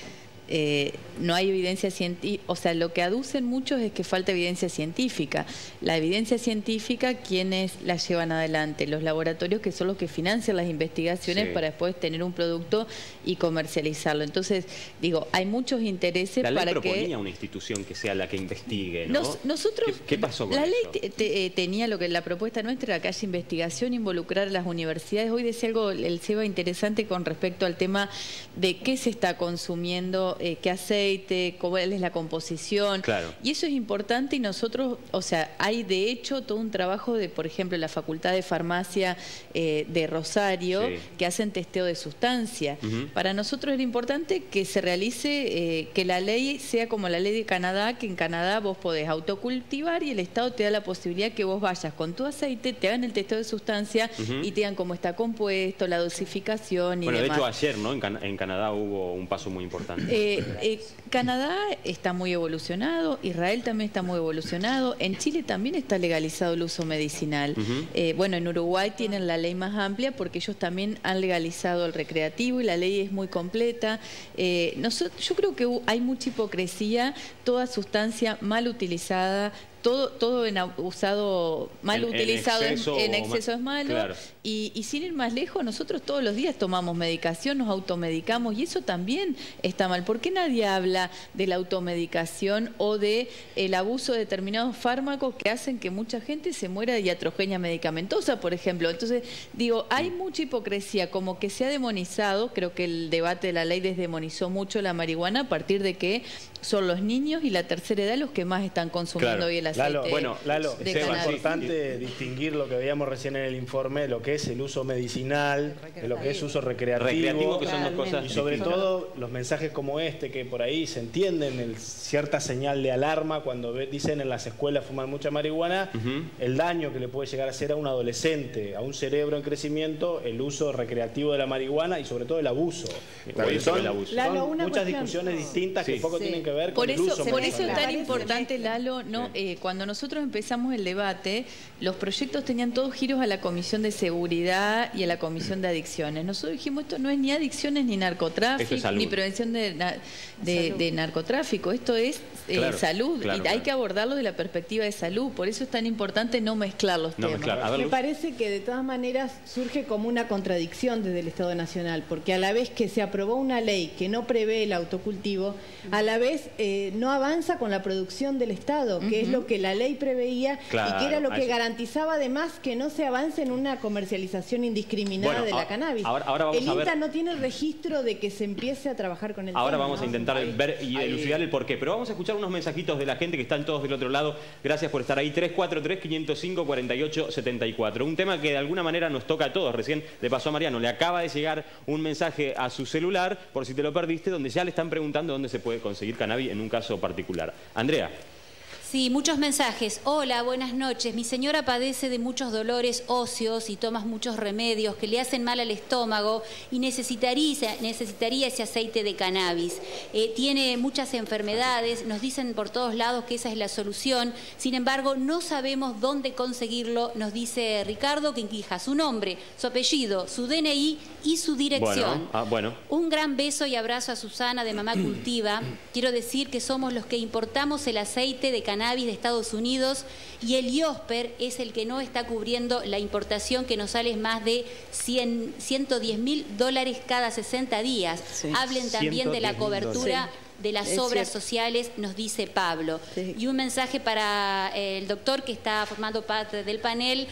no hay evidencia científica, o sea, lo que aducen muchos es que falta evidencia científica. La evidencia científica, ¿quiénes la llevan adelante? Los laboratorios, que son los que financian las investigaciones para después tener un producto y comercializarlo. Entonces, digo, hay muchos intereses para que... La ley proponía una institución que sea la que investigue, ¿no? Nosotros... ¿Qué pasó con eso? La ley tenía la propuesta nuestra era que haya investigación, involucrar a las universidades. Hoy decía algo el Seba interesante con respecto al tema de qué se está consumiendo qué aceite, cuál es la composición. Claro. Y eso es importante y nosotros, o sea, hay de hecho todo un trabajo de, por ejemplo, la Facultad de Farmacia de Rosario, que hacen testeo de sustancia. Para nosotros era importante que se realice, que la ley sea como la ley de Canadá, que en Canadá vos podés autocultivar y el Estado te da la posibilidad que vos vayas con tu aceite, te hagan el testeo de sustancia y te digan cómo está compuesto, la dosificación y demás. Bueno, de hecho ayer, ¿no? En Canadá hubo un paso muy importante. Canadá está muy evolucionado, Israel también está muy evolucionado, en Chile también está legalizado el uso medicinal. Bueno, en Uruguay tienen la ley más amplia porque ellos también han legalizado el recreativo y la ley es muy completa. Yo creo que hay mucha hipocresía, toda sustancia mal utilizada, todo mal utilizado en exceso es malo. Claro. Y sin ir más lejos, nosotros todos los días tomamos medicación, nos automedicamos y eso también está mal. ¿Por qué nadie habla de la automedicación o de el abuso de determinados fármacos que hacen que mucha gente se muera de iatrogenia medicamentosa, por ejemplo? Entonces, digo, hay mucha hipocresía, como que se ha demonizado, creo que el debate de la ley desdemonizó mucho la marihuana a partir de que son los niños y la tercera edad los que más están consumiendo hoy el aceite. Lalo, es importante distinguir lo que veíamos recién en el informe, lo que es el uso medicinal, de lo que es uso recreativo, que son dos cosas y sobre todo los mensajes como este, que por ahí se entienden, cierta señal de alarma cuando dicen en las escuelas fuman mucha marihuana, el daño que le puede llegar a hacer a un adolescente, a un cerebro en crecimiento, el uso recreativo de la marihuana y sobre todo el abuso. Son muchas discusiones distintas que poco tienen que ver con el uso. Por eso es tan importante, Lalo, cuando nosotros empezamos el debate, los proyectos tenían todos giros a la Comisión de Seguridad y a la Comisión de Adicciones. Nosotros dijimos, esto no es ni adicciones ni narcotráfico, ni prevención de narcotráfico, esto es salud. Y hay que abordarlo de la perspectiva de salud, por eso es tan importante no mezclar los temas. Me parece que de todas maneras surge como una contradicción desde el Estado Nacional, porque a la vez que se aprobó una ley que no prevé el autocultivo, a la vez no avanza con la producción del Estado, que es lo que la ley preveía y que era lo que garantizaba además que no se avance en una comercialización indiscriminada de la cannabis. El INTA no tiene el registro de que se empiece a trabajar con el tema. Ahora vamos a intentar ver y elucidar el porqué, pero vamos a escuchar unos mensajitos de la gente que están todos del otro lado. Gracias por estar ahí. 343-505-4874. Un tema que de alguna manera nos toca a todos. Recién le pasó a Mariano, le acaba de llegar un mensaje a su celular, por si te lo perdiste, donde ya le están preguntando dónde se puede conseguir cannabis en un caso particular. Andrea. Sí, muchos mensajes. Hola, buenas noches. Mi señora padece de muchos dolores óseos y toma muchos remedios que le hacen mal al estómago y necesitaría ese aceite de cannabis. Tiene muchas enfermedades, nos dicen por todos lados que esa es la solución. Sin embargo, no sabemos dónde conseguirlo, nos dice Ricardo, que indica su nombre, su apellido, su DNI y su dirección. Un gran beso y abrazo a Susana de Mamá Cultiva. Quiero decir que somos los que importamos el aceite de cannabis de Estados Unidos y el IOSPER es el que no está cubriendo la importación, que nos sale más de $110.000 cada 60 días. Hablen también de la cobertura de las obras sociales, nos dice Pablo. Y un mensaje para el doctor que está formando parte del panel.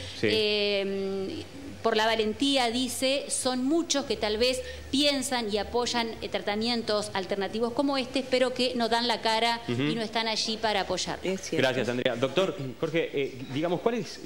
Por la valentía, dice, son muchos que tal vez piensan y apoyan tratamientos alternativos como este, pero que no dan la cara y no están allí para apoyar. Gracias, Andrea. Doctor Jorge, digamos, ¿cuál es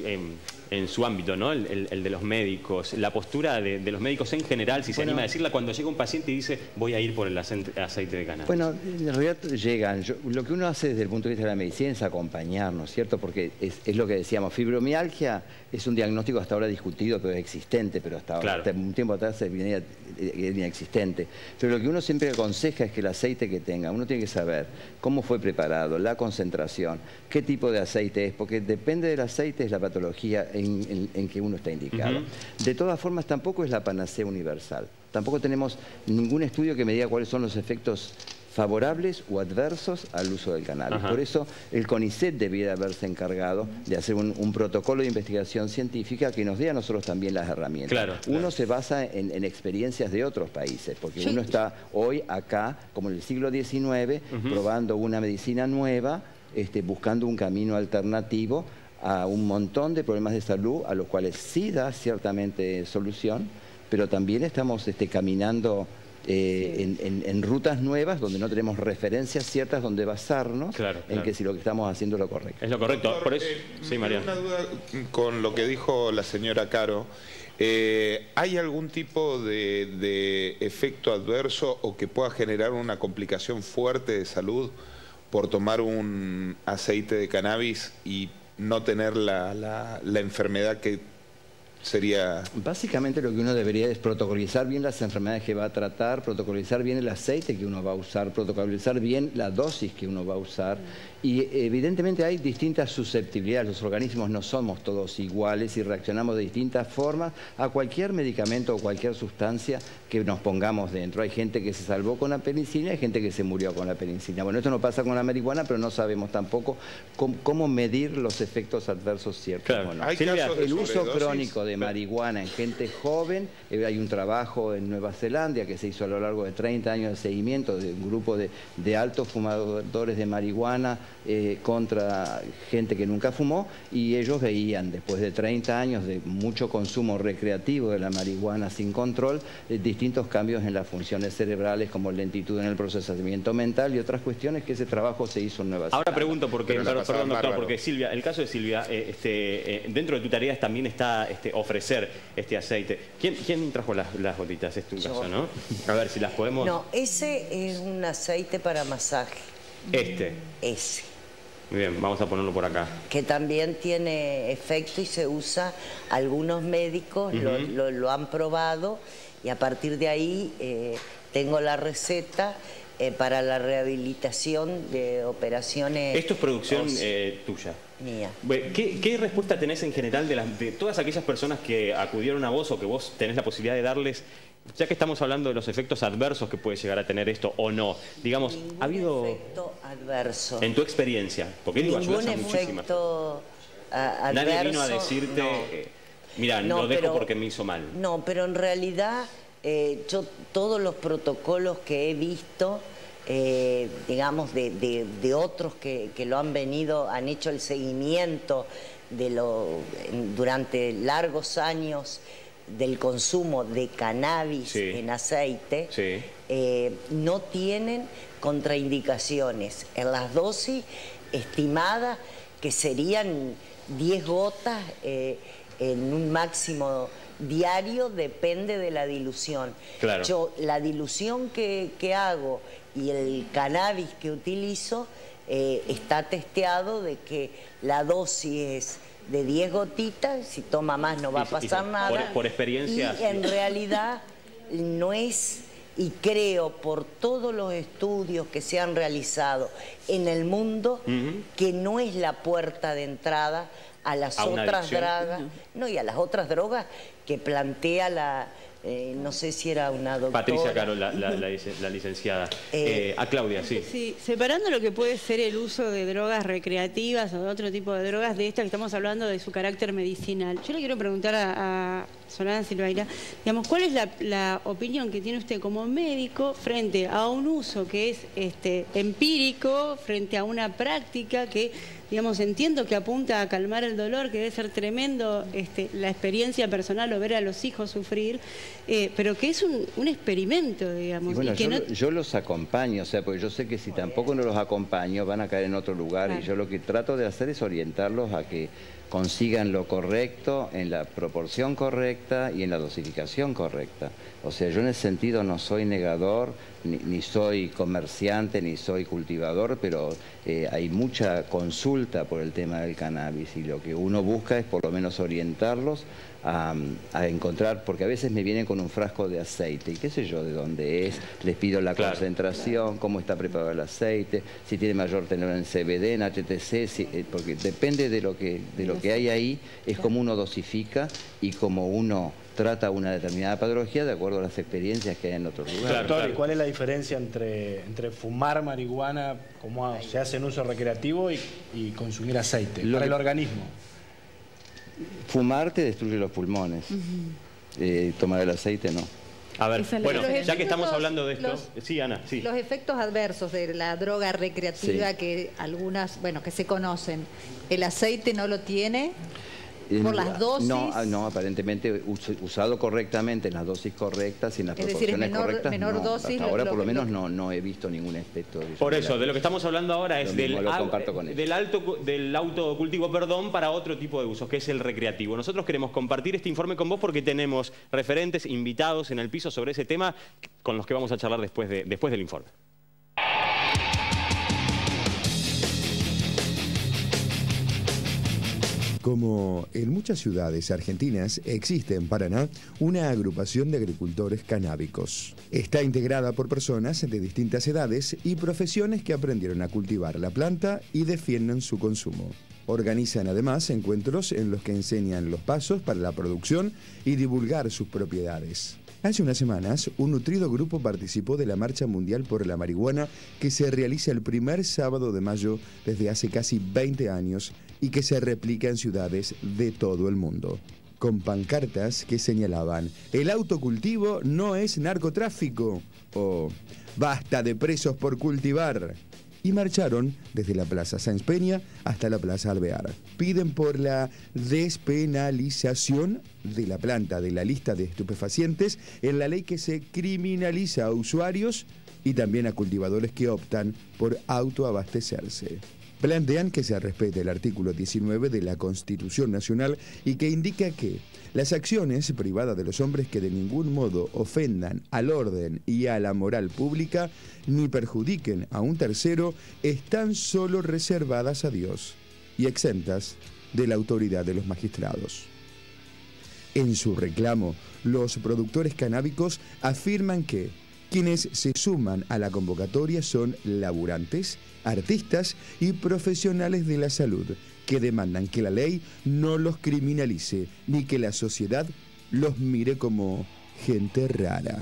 en su ámbito, ¿no? el de los médicos, la postura de los médicos en general, si se anima a decirla, cuando llega un paciente y dice, voy a ir por el aceite de cannabis? Bueno, en realidad llegan. Lo que uno hace desde el punto de vista de la medicina es acompañarnos, ¿cierto? Porque es lo que decíamos, fibromialgia es un diagnóstico hasta ahora discutido, pero es existente, pero hasta un tiempo atrás venía inexistente. Pero lo que uno siempre aconseja es que el aceite que tenga, uno tiene que saber cómo fue preparado, la concentración, qué tipo de aceite es, porque depende del aceite es la patología en que uno está indicado. De todas formas, tampoco es la panacea universal. Tampoco tenemos ningún estudio que me diga cuáles son los efectos favorables o adversos al uso del cannabis. Por eso el CONICET debiera haberse encargado de hacer un protocolo de investigación científica que nos dé a nosotros también las herramientas. Uno se basa en experiencias de otros países, porque uno está hoy acá, como en el siglo XIX, probando una medicina nueva, buscando un camino alternativo a un montón de problemas de salud a los cuales sí da ciertamente solución, pero también estamos caminando en rutas nuevas donde no tenemos referencias ciertas donde basarnos en que si lo que estamos haciendo es lo correcto. Es lo correcto. Doctor, por eso, sí, Mariano. Una duda con lo que dijo la señora Caro. ¿Hay algún tipo de efecto adverso o que pueda generar una complicación fuerte de salud por tomar un aceite de cannabis y no tener la enfermedad que sería? Básicamente lo que uno debería es protocolizar bien las enfermedades que va a tratar, protocolizar bien el aceite que uno va a usar, protocolizar bien la dosis que uno va a usar. Y evidentemente hay distintas susceptibilidades, los organismos no somos todos iguales y reaccionamos de distintas formas a cualquier medicamento o cualquier sustancia que nos pongamos dentro. Hay gente que se salvó con la penicilina y hay gente que se murió con la penicilina. Bueno, esto no pasa con la marihuana, pero no sabemos tampoco cómo medir los efectos adversos ciertos. Claro. ¿No? El uso crónico de marihuana en gente joven, hay un trabajo en Nueva Zelanda que se hizo a lo largo de 30 años de seguimiento de un grupo de altos fumadores de marihuana contra gente que nunca fumó, y ellos veían después de 30 años de mucho consumo recreativo de la marihuana sin control, distintos cambios en las funciones cerebrales como lentitud en el procesamiento mental y otras cuestiones que ese trabajo se hizo en Nueva Zelanda. Ahora pregunto, perdón doctor, porque Silvia, el caso de Silvia, dentro de tu tarea también está ofrecer este aceite. ¿Quién trajo las gotitas? Es tu caso, ¿no? A ver si las podemos... No, ese es un aceite para masaje. Ese. Muy bien, vamos a ponerlo por acá. Que también tiene efecto y se usa, algunos médicos lo han probado y a partir de ahí tengo la receta para la rehabilitación de operaciones... ¿Esto es producción tuya? Mía. ¿Qué respuesta tenés en general de todas aquellas personas que acudieron a vos o que vos tenés la posibilidad de darles, ya que estamos hablando de los efectos adversos que puede llegar a tener esto o no? Digamos, ¿ha habido efecto adverso? En tu experiencia, porque digo, ayudas a muchísimas. Adverso. Nadie vino a decirte, mira, lo dejo porque me hizo mal. No, pero en realidad yo todos los protocolos que he visto, digamos, de otros que lo han venido, han hecho el seguimiento durante largos años del consumo de cannabis en aceite, no tienen contraindicaciones en las dosis estimadas, que serían 10 gotas en un máximo diario, depende de la dilución. Claro. Yo la dilución que hago y el cannabis que utilizo está testeado de que la dosis es de 10 gotitas, si toma más no va a pasar nada. Por experiencia. Y en realidad no es, y creo por todos los estudios que se han realizado en el mundo, que no es la puerta de entrada a las otras drogas, no, y a las otras drogas que plantea no sé si era una doctora. Patricia Caro, la licenciada. A Claudia, sí. Sí, separando lo que puede ser el uso de drogas recreativas o de otro tipo de drogas, de esta que estamos hablando de su carácter medicinal. Yo le quiero preguntar a Solana Silveira, digamos, ¿cuál es la opinión que tiene usted como médico frente a un uso que es empírico, frente a una práctica que, digamos, entiendo que apunta a calmar el dolor, que debe ser tremendo la experiencia personal o ver a los hijos sufrir, pero que es un experimento, digamos? Y bueno, y que yo los acompaño, o sea, porque yo sé que si tampoco no los acompaño van a caer en otro lugar, claro. Y yo lo que trato de hacer es orientarlos a que consigan lo correcto, en la proporción correcta y en la dosificación correcta. O sea, yo en ese sentido no soy negador, ni soy comerciante, ni soy cultivador, pero hay mucha consulta por el tema del cannabis y lo que uno busca es por lo menos orientarlos a encontrar, porque a veces me vienen con un frasco de aceite y qué sé yo de dónde es, les pido la concentración, cómo está preparado el aceite, si tiene mayor tenor en CBD, en HTC, porque depende de lo que hay ahí, es como uno dosifica y como uno trata una determinada patología de acuerdo a las experiencias que hay en otros lugares. Doctor, ¿y cuál es la diferencia entre fumar marihuana, como se hace en uso recreativo, y consumir aceite para el organismo? Fumar te destruye los pulmones, tomar el aceite no. A ver, bueno, ya que estamos hablando de esto... Sí, Ana, sí. Los efectos adversos de la droga recreativa que algunas, bueno, que se conocen, ¿el aceite no lo tiene? ¿Por las dosis? No, aparentemente usado correctamente, en las dosis correctas y en las proporciones correctas. Menor dosis. Hasta ahora por lo menos no he visto ningún efecto. Por eso, de lo que estamos hablando ahora es del autocultivo, para otro tipo de usos, que es el recreativo. Nosotros queremos compartir este informe con vos porque tenemos referentes, invitados en el piso sobre ese tema con los que vamos a charlar después del informe. Como en muchas ciudades argentinas, existe en Paraná una agrupación de agricultores canábicos. Está integrada por personas de distintas edades y profesiones que aprendieron a cultivar la planta y defienden su consumo. Organizan además encuentros en los que enseñan los pasos para la producción y divulgar sus propiedades. Hace unas semanas, un nutrido grupo participó de la Marcha Mundial por la Marihuana que se realiza el primer sábado de mayo desde hace casi 20 años y que se replica en ciudades de todo el mundo. Con pancartas que señalaban: el autocultivo no es narcotráfico o basta de presos por cultivar. Y marcharon desde la Plaza Sáenz Peña hasta la Plaza Alvear. Piden por la despenalización de la planta de la lista de estupefacientes en la ley que se criminaliza a usuarios y también a cultivadores que optan por autoabastecerse. Plantean que se respete el artículo 19 de la Constitución Nacional y que indica que las acciones privadas de los hombres que de ningún modo ofendan al orden y a la moral pública ni perjudiquen a un tercero están solo reservadas a Dios y exentas de la autoridad de los magistrados. En su reclamo, los productores canábicos afirman que quienes se suman a la convocatoria son laburantes, artistas y profesionales de la salud, que demandan que la ley no los criminalice ni que la sociedad los mire como gente rara.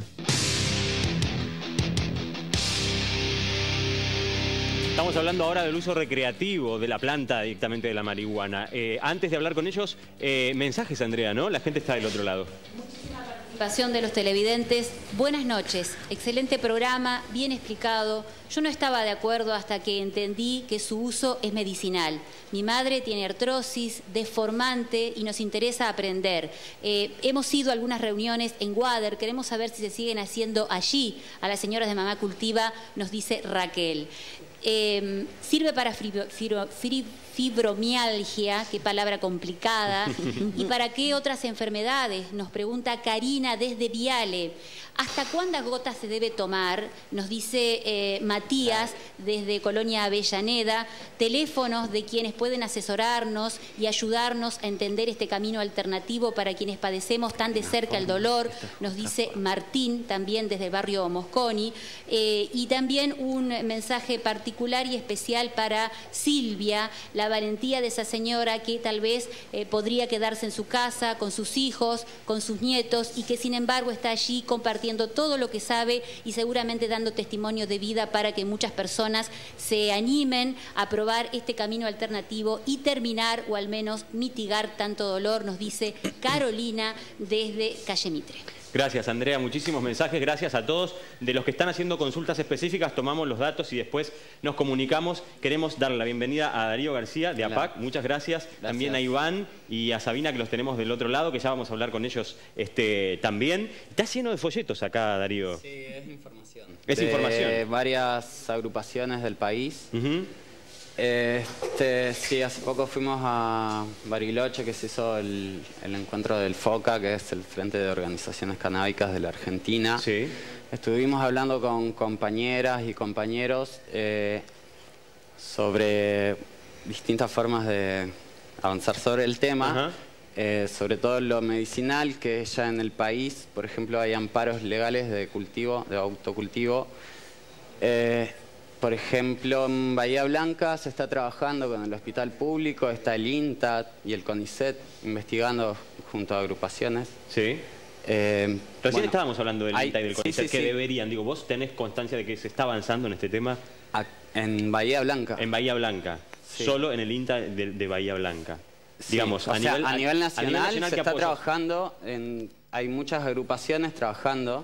Estamos hablando ahora del uso recreativo de la planta directamente de la marihuana. Antes de hablar con ellos, mensajes, Andrea, ¿no? La gente está del otro lado. Participación de los televidentes. Buenas noches, excelente programa, bien explicado. Yo no estaba de acuerdo hasta que entendí que su uso es medicinal. Mi madre tiene artrosis, deformante y nos interesa aprender. Hemos ido a algunas reuniones en Wader, queremos saber si se siguen haciendo allí. A las señoras de Mamá Cultiva, nos dice Raquel. Sirve para fibromialgia, qué palabra complicada, y para qué otras enfermedades, nos pregunta Karina desde Viale. ¿Hasta cuántas gotas se debe tomar? Nos dice Matías desde Colonia Avellaneda. Teléfonos de quienes pueden asesorarnos y ayudarnos a entender este camino alternativo para quienes padecemos tan de cerca el dolor, nos dice Martín, también desde el barrio Mosconi. Y también un mensaje particular y especial para Silvia, la valentía de esa señora que tal vez podría quedarse en su casa con sus hijos, con sus nietos, y que sin embargo está allí compartiendo todo lo que sabe y seguramente dando testimonio de vida para que muchas personas se animen a probar este camino alternativo y terminar o al menos mitigar tanto dolor, nos dice Carolina desde Calle Mitre. Gracias, Andrea. Muchísimos mensajes. Gracias a todos. De los que están haciendo consultas específicas, tomamos los datos y después nos comunicamos. Queremos darle la bienvenida a Darío García de APAC. Muchas gracias. También a Iván y a Sabina, que los tenemos del otro lado, que ya vamos a hablar con ellos también. Está lleno de folletos acá, Darío. Sí, es información. Es información. De varias agrupaciones del país. Sí, hace poco fuimos a Bariloche, que se hizo el encuentro del FOCA, que es el Frente de Organizaciones Canábicas de la Argentina. Sí. Estuvimos hablando con compañeras y compañeros sobre distintas formas de avanzar sobre el tema, sobre todo lo medicinal, que ya en el país, por ejemplo, hay amparos legales de cultivo, de autocultivo. Por ejemplo, en Bahía Blanca se está trabajando con el hospital público, está el INTA y el CONICET investigando junto a agrupaciones. Sí. Recién estábamos hablando del INTA y del CONICET, que deberían, digo, ¿vos tenés constancia de que se está avanzando en este tema? En Bahía Blanca. En Bahía Blanca, solo en el INTA de Bahía Blanca. Sí. Digamos, a nivel nacional se está trabajando, hay muchas agrupaciones trabajando,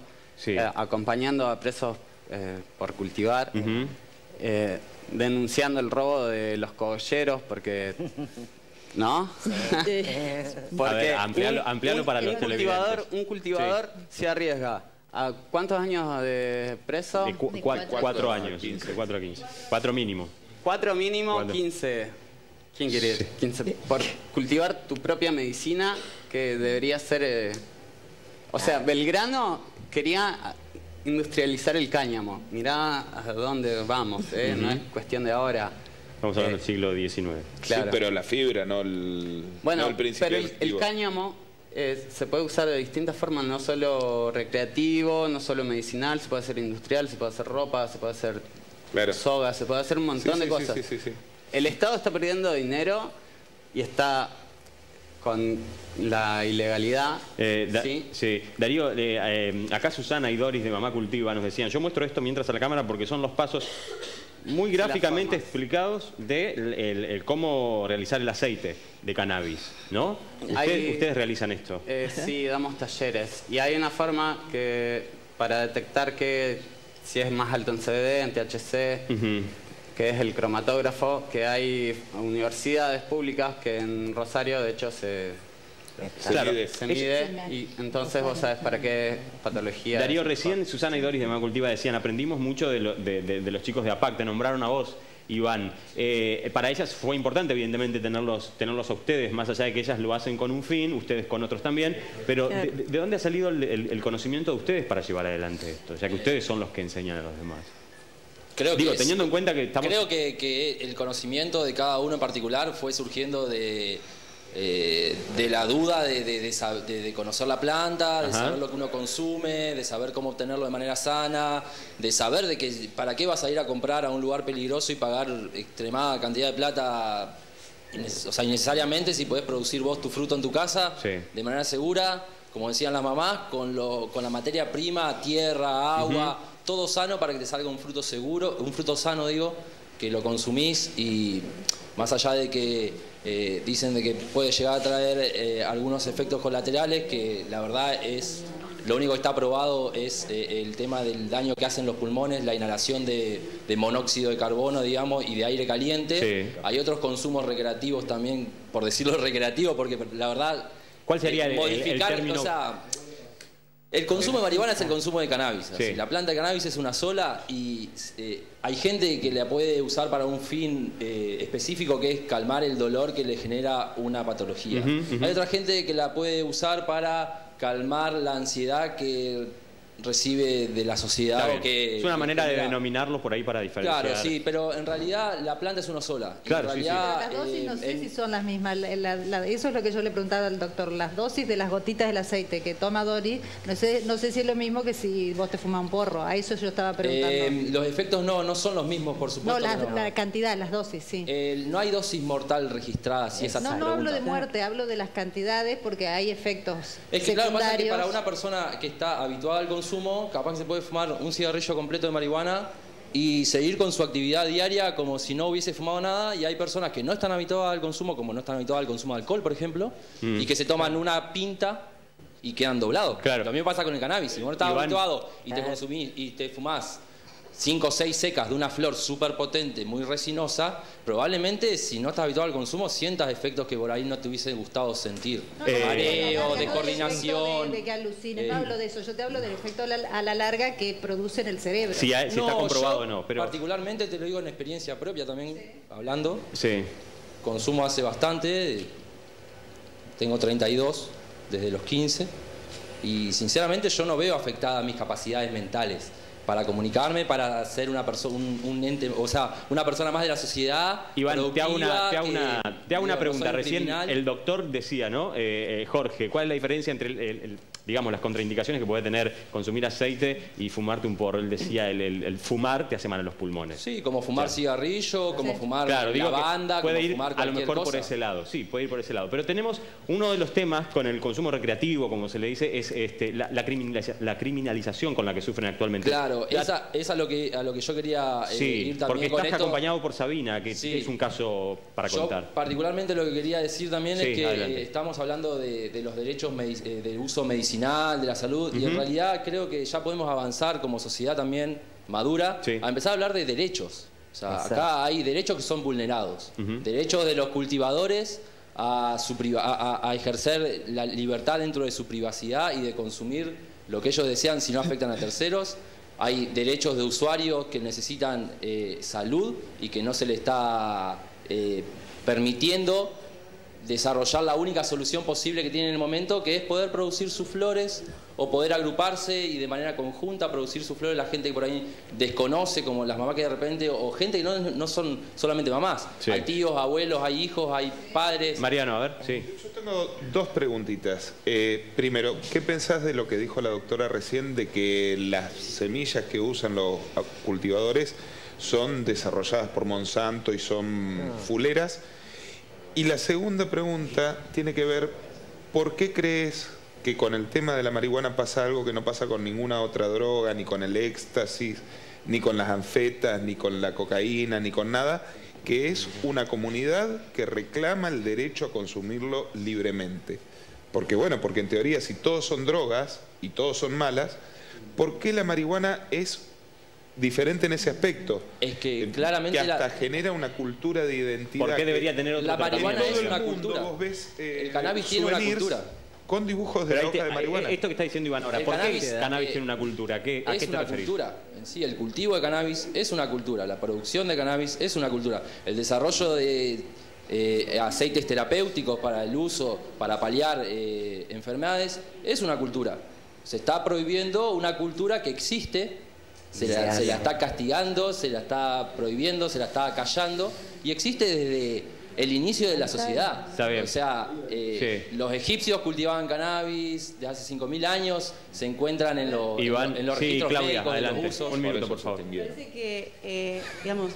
acompañando a presos por cultivar, denunciando el robo de los cogolleros, porque ¿No? Porque amplialo para los televidentes. Un cultivador se arriesga a ¿cuántos años de preso? 4 años, de 4 a 15. 4 mínimo. 4 mínimo, 15. ¿Quién quiere ir? 15. Por cultivar tu propia medicina, que debería ser... O sea, Belgrano quería industrializar el cáñamo. Mirá a dónde vamos, no es cuestión de ahora. Estamos hablando del siglo XIX. Claro. Sí, pero la fibra, no el principio. Pero el cáñamo se puede usar de distintas formas, no solo recreativo, no solo medicinal, se puede hacer industrial, se puede hacer ropa, se puede hacer soga, se puede hacer un montón de cosas. Sí. El Estado está perdiendo dinero y está con la ilegalidad. ¿sí? Darío, acá Susana y Doris de Mamá Cultiva nos decían, yo muestro esto mientras a la cámara porque son los pasos muy gráficamente explicados de cómo realizar el aceite de cannabis, ¿no? ¿Ustedes realizan esto? Sí, damos talleres. Y hay una forma para detectar si es más alto en CBD, en THC, que es el cromatógrafo, que hay universidades públicas que en Rosario, de hecho, se mide y entonces vos sabés para qué patología. Darío, recién Susana y Doris de Mamá Cultiva decían, aprendimos mucho de los chicos de APAC, te nombraron a vos, Iván. Para ellas fue importante, evidentemente, tenerlos a ustedes, más allá de que ellas lo hacen con un fin, ustedes con otros también, pero ¿de dónde ha salido el conocimiento de ustedes para llevar adelante esto? Ya que ustedes son los que enseñan a los demás. Teniendo en cuenta que estamos... Creo que el conocimiento de cada uno en particular fue surgiendo de la duda de conocer la planta, de saber lo que uno consume, de saber cómo obtenerlo de manera sana, de saber para qué vas a ir a comprar a un lugar peligroso y pagar extremada cantidad de plata, o sea, innecesariamente, si podés producir vos tu fruto en tu casa de manera segura, como decían las mamás, con la materia prima, tierra, agua, todo sano para que te salga un fruto seguro, un fruto sano, digo, que lo consumís y más allá de que dicen de que puede llegar a traer algunos efectos colaterales, que la verdad lo único que está probado es el tema del daño que hacen los pulmones, la inhalación de monóxido de carbono, digamos, y de aire caliente. Hay otros consumos recreativos también, por decirlo recreativo, porque la verdad... ¿Cuál sería el término? O sea, el consumo de marihuana es el consumo de cannabis. Así, la planta de cannabis es una sola y hay gente que la puede usar para un fin específico, que es calmar el dolor que le genera una patología. Hay otra gente que la puede usar para calmar la ansiedad que recibe de la sociedad. Es una manera de denominarlos por ahí para diferenciar. Claro, sí, pero en realidad la planta es una sola. Claro, en realidad, las dosis no sé si son las mismas. Eso es lo que yo le preguntaba al doctor. Las dosis de las gotitas del aceite que toma Doris, no sé si es lo mismo que si vos te fumas un porro. A eso yo estaba preguntando. Los efectos no son los mismos, por supuesto. No, la cantidad, las dosis, sí. No hay dosis mortal registrada, si es así. No hablo de muerte, hablo de las cantidades porque hay efectos secundarios. Es que claro, pasa que para una persona que está habituada al consumo, capaz que se puede fumar un cigarrillo completo de marihuana y seguir con su actividad diaria como si no hubiese fumado nada, y hay personas que no están habituadas al consumo, como no están habituadas al consumo de alcohol, por ejemplo, y que se toman una pinta y quedan doblados. Lo mismo pasa con el cannabis. Si vos no estás habituado y te consumís y te fumás 5 o 6 secas de una flor súper potente, muy resinosa, probablemente si no estás habituado al consumo sientas efectos que por ahí no te hubiese gustado sentir. Mareo, de coordinación. De que alucines, no hablo de eso, yo te hablo del efecto a la larga que produce en el cerebro. Si está comprobado o no. Pero... particularmente te lo digo en experiencia propia también, hablando. Consumo hace bastante, tengo 32, desde los 15, y sinceramente yo no veo afectadas mis capacidades mentales para comunicarme, para ser una persona, un ente, o sea, una persona más de la sociedad. Iván, te hago una pregunta. Recién el doctor decía, ¿no? Jorge, ¿cuál es la diferencia entre digamos, las contraindicaciones que puede tener consumir aceite y fumarte un porro? Él decía, el fumar te hace mal a los pulmones. Sí, como fumar cigarrillo, como fumar lavanda, puede como ir fumar a lo mejor cosa. por ese lado. Sí, puede ir por ese lado. Pero tenemos uno de los temas con el consumo recreativo, como se le dice, es la criminalización con la que sufren actualmente. Claro, esa es a lo que yo quería ir también porque con estás acompañado por Sabina, que es un caso para contar. Yo particularmente lo que quería decir también es que estamos hablando de los derechos del uso medicinal, de la salud, y en realidad creo que ya podemos avanzar como sociedad también madura a empezar a hablar de derechos. O sea, acá hay derechos que son vulnerados. Derechos de los cultivadores a ejercer la libertad dentro de su privacidad y de consumir lo que ellos desean si no afectan a terceros. Hay derechos de usuarios que necesitan salud y que no se le está permitiendo desarrollar la única solución posible que tienen en el momento, que es poder producir sus flores o poder agruparse y de manera conjunta producir sus flores. La gente que por ahí desconoce, como las mamás que de repente, o gente que no son solamente mamás. Sí. Hay tíos, abuelos, hay hijos, hay padres. Mariano, a ver, sí. Yo tengo dos preguntitas. Primero, ¿qué pensás de lo que dijo la doctora recién de que las semillas que usan los cultivadores son desarrolladas por Monsanto y son fuleras? Y la segunda pregunta tiene que ver, ¿por qué crees que con el tema de la marihuana pasa algo que no pasa con ninguna otra droga, ni con el éxtasis, ni con las anfetas, ni con la cocaína, ni con nada, que es una comunidad que reclama el derecho a consumirlo libremente? Porque bueno, porque en teoría si todos son drogas y todos son malas, ¿por qué la marihuana es diferente en ese aspecto? Es que claramente que hasta genera una cultura de identidad. ¿Por qué debería tener otro tratamiento? La marihuana es una cultura. Vos ves, el cannabis tiene una cultura. Con dibujos de la hoja de marihuana. Esto que está diciendo Iván ahora, ¿por qué el cannabis tiene una cultura? ¿A qué te referís? Es una cultura. En sí, el cultivo de cannabis es una cultura. La producción de cannabis es una cultura. El desarrollo de aceites terapéuticos para el uso, para paliar enfermedades, es una cultura. Se está prohibiendo una cultura que existe. Se la está castigando, se la está prohibiendo, se la está acallando y existe desde el inicio de la sociedad. O sea, los egipcios cultivaban cannabis de hace 5.000 años, se encuentran en los registros médicos de los usos. Un minuto, por favor. Me parece que, digamos,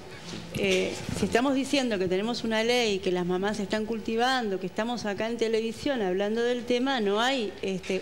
si estamos diciendo que tenemos una ley, que las mamás están cultivando, que estamos acá en televisión hablando del tema, no hay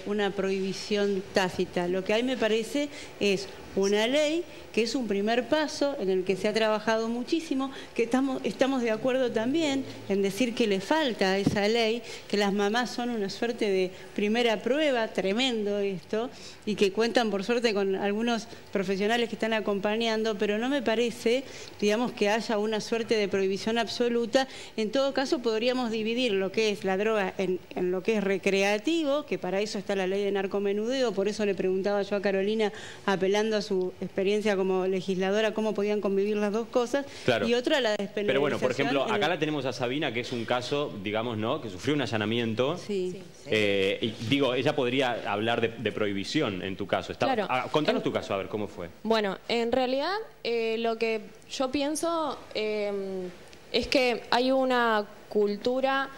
una prohibición tácita. Lo que hay, me parece, es una ley que es un primer paso en el que se ha trabajado muchísimo, que estamos de acuerdo también en decir que le falta a esa ley, que las mamás son una suerte de primera prueba, tremendo esto, y que cuentan por suerte con algunos profesionales que están acompañando, pero no me parece, digamos, que haya una suerte de prohibición absoluta. En todo caso podríamos dividir lo que es la droga en lo que es recreativo, que para eso está la ley de narcomenudeo, por eso le preguntaba yo a Carolina, apelando a su experiencia como legisladora, cómo podían convivir las dos cosas, claro. Y otra la despenalización. Pero bueno, por ejemplo, acá la tenemos a Sabina, que es un caso, digamos, ¿no?, que sufrió un allanamiento. Sí. Y digo, ella podría hablar de prohibición en tu caso. Claro. Contanos tu caso, a ver, ¿cómo fue? Bueno, en realidad lo que yo pienso es que hay una cultura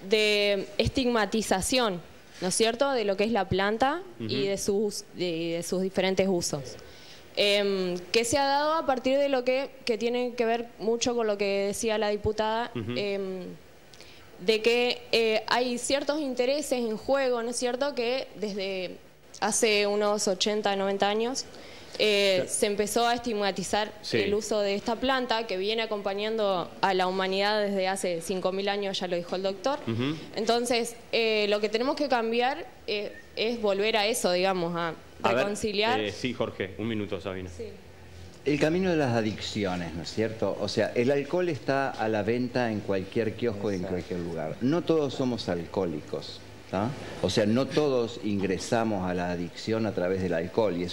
de estigmatización, ¿no es cierto?, de lo que es la planta y de sus diferentes usos. Que se ha dado a partir de lo que tiene que ver mucho con lo que decía la diputada, de que hay ciertos intereses en juego, ¿no es cierto?, que desde hace unos 80, 90 años se empezó a estigmatizar el uso de esta planta, que viene acompañando a la humanidad desde hace 5.000 años, ya lo dijo el doctor. Entonces, lo que tenemos que cambiar es volver a eso, digamos, a reconciliar. Sí, Jorge, un minuto, Sabina. Sí. El camino de las adicciones, ¿no es cierto? O sea, el alcohol está a la venta en cualquier kiosco y en cualquier lugar. No todos somos alcohólicos, ¿tá? O sea, no todos ingresamos a la adicción a través del alcohol. Y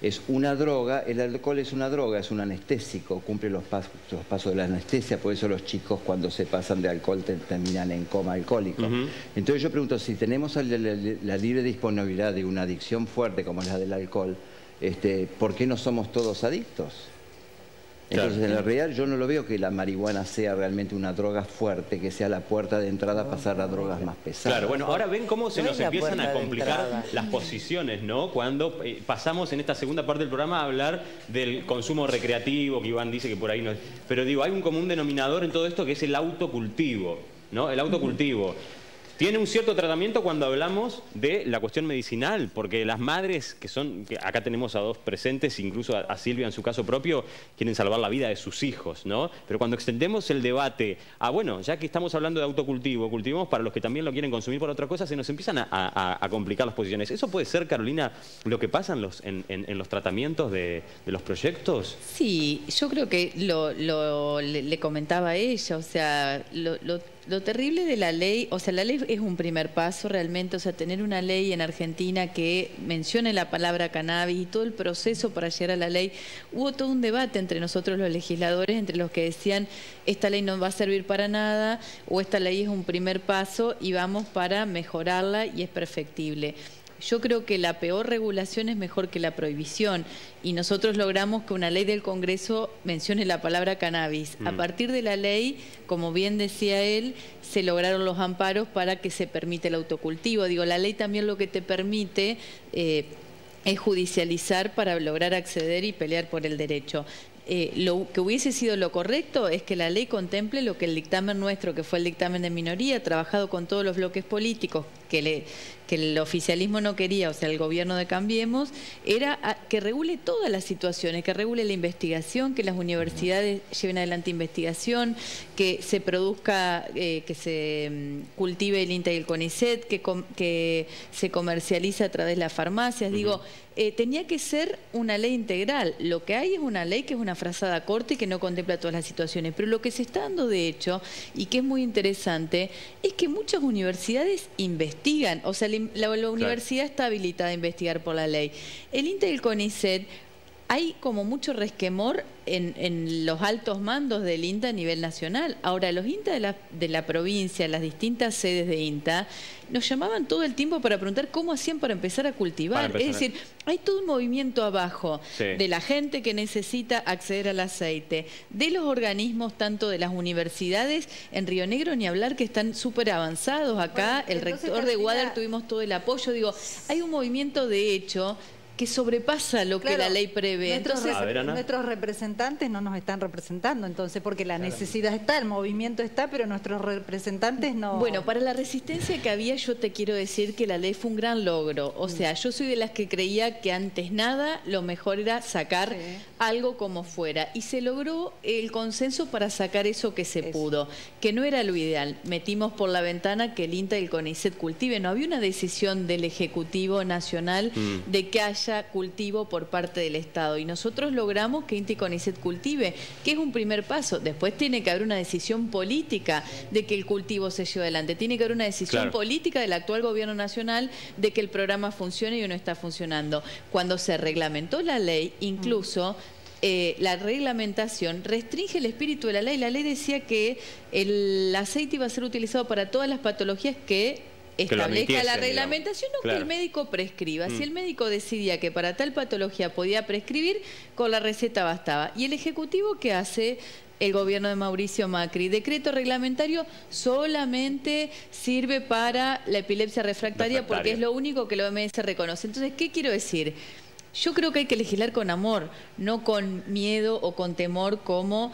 es una droga, el alcohol es una droga, es un anestésico, cumple los pasos de la anestesia, por eso los chicos cuando se pasan de alcohol terminan en coma alcohólico. Entonces yo pregunto, si tenemos la libre disponibilidad de una adicción fuerte como es la del alcohol, ¿por qué no somos todos adictos? Entonces, en la realidad yo no lo veo que la marihuana sea realmente una droga fuerte, que sea la puerta de entrada a pasar a drogas más pesadas. Claro, bueno, ahora ven cómo se nos empiezan a complicar las posiciones, ¿no? Cuando pasamos en esta segunda parte del programa a hablar del consumo recreativo, que Iván dice que por ahí no es. Pero digo, hay un común denominador en todo esto que es el autocultivo, ¿no? El autocultivo. Tiene un cierto tratamiento cuando hablamos de la cuestión medicinal, porque las madres, que acá tenemos a dos presentes, incluso a Silvia en su caso propio, quieren salvar la vida de sus hijos, ¿no? Pero cuando extendemos el debate bueno, ya que estamos hablando de autocultivo, cultivemos para los que también lo quieren consumir por otra cosa, se nos empiezan a complicar las posiciones. ¿Eso puede ser, Carolina, lo que pasa en los tratamientos de los proyectos? Sí, yo creo que le comentaba a ella, o sea, Lo terrible de la ley, o sea, la ley es un primer paso realmente, o sea, tener una ley en Argentina que mencione la palabra cannabis y todo el proceso para llegar a la ley. Hubo todo un debate entre nosotros los legisladores, entre los que decían esta ley no va a servir para nada o esta ley es un primer paso y vamos para mejorarla y es perfectible. Yo creo que la peor regulación es mejor que la prohibición y nosotros logramos que una ley del Congreso mencione la palabra cannabis. A partir de la ley, como bien decía él, se lograron los amparos para que se permita el autocultivo. Digo, la ley también lo que te permite es judicializar para lograr acceder y pelear por el derecho. Lo que hubiese sido lo correcto es que la ley contemple lo que el dictamen nuestro, que fue el dictamen de minoría, trabajado con todos los bloques políticos, que el oficialismo no quería, o sea, el gobierno de Cambiemos, era que regule todas las situaciones, que regule la investigación, que las universidades lleven adelante investigación, que se produzca, que se cultive el INTA y el CONICET, que se comercialice a través de las farmacias. Digo, tenía que ser una ley integral. Lo que hay es una ley que es una frazada corta y que no contempla todas las situaciones. Pero lo que se está dando de hecho, y que es muy interesante, es que muchas universidades investigan. O sea, la universidad está habilitada a investigar por la ley. El INTA y el CONICET, hay como mucho resquemor en los altos mandos del INTA a nivel nacional. Ahora, los INTA de la provincia, las distintas sedes de INTA, nos llamaban todo el tiempo para preguntar cómo hacían para empezar a cultivar. Es decir, hay todo un movimiento abajo de la gente que necesita acceder al aceite, de los organismos, tanto de las universidades, en Río Negro ni hablar que están súper avanzados. Acá, el rector de Wader tuvimos todo el apoyo. Digo, hay un movimiento de hecho que sobrepasa lo que la ley prevé. Entonces, nuestros representantes no nos están representando, entonces, porque la necesidad está, el movimiento está, pero nuestros representantes no. Bueno, para la resistencia que había, yo te quiero decir que la ley fue un gran logro. O sea, yo soy de las que creía que antes nada, lo mejor era sacar algo como fuera. Y se logró el consenso para sacar eso que se pudo, que no era lo ideal. Metimos por la ventana que el INTA y el CONICET cultive. No había una decisión del Ejecutivo Nacional de que haya cultivo por parte del Estado y nosotros logramos que INTA y CONICET cultive, que es un primer paso. Después tiene que haber una decisión política de que el cultivo se lleve adelante, tiene que haber una decisión política del actual gobierno nacional de que el programa funcione y no está funcionando. Cuando se reglamentó la ley, incluso la reglamentación restringe el espíritu de la ley. La ley decía que el aceite iba a ser utilizado para todas las patologías que establezca la reglamentación, no que el médico prescriba. Si el médico decidía que para tal patología podía prescribir, con la receta bastaba. ¿Y el Ejecutivo qué hace? El gobierno de Mauricio Macri, decreto reglamentario solamente sirve para la epilepsia refractaria porque es lo único que la OMS reconoce. Entonces, ¿qué quiero decir? Yo creo que hay que legislar con amor, no con miedo o con temor como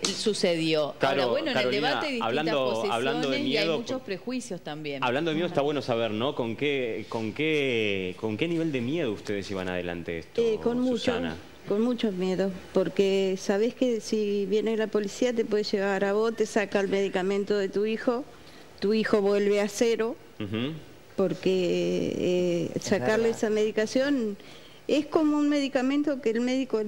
sucedió. Ahora, bueno, en el debate hay distintas posiciones y hay muchos prejuicios también. Hablando de miedo, está bueno saber, ¿no? ¿Con qué nivel de miedo ustedes iban adelante esto, Susana? Con mucho miedo, porque sabés que si viene la policía te puede llevar a vos, te saca el medicamento de tu hijo vuelve a cero, porque sacarle esa medicación es como un medicamento que el médico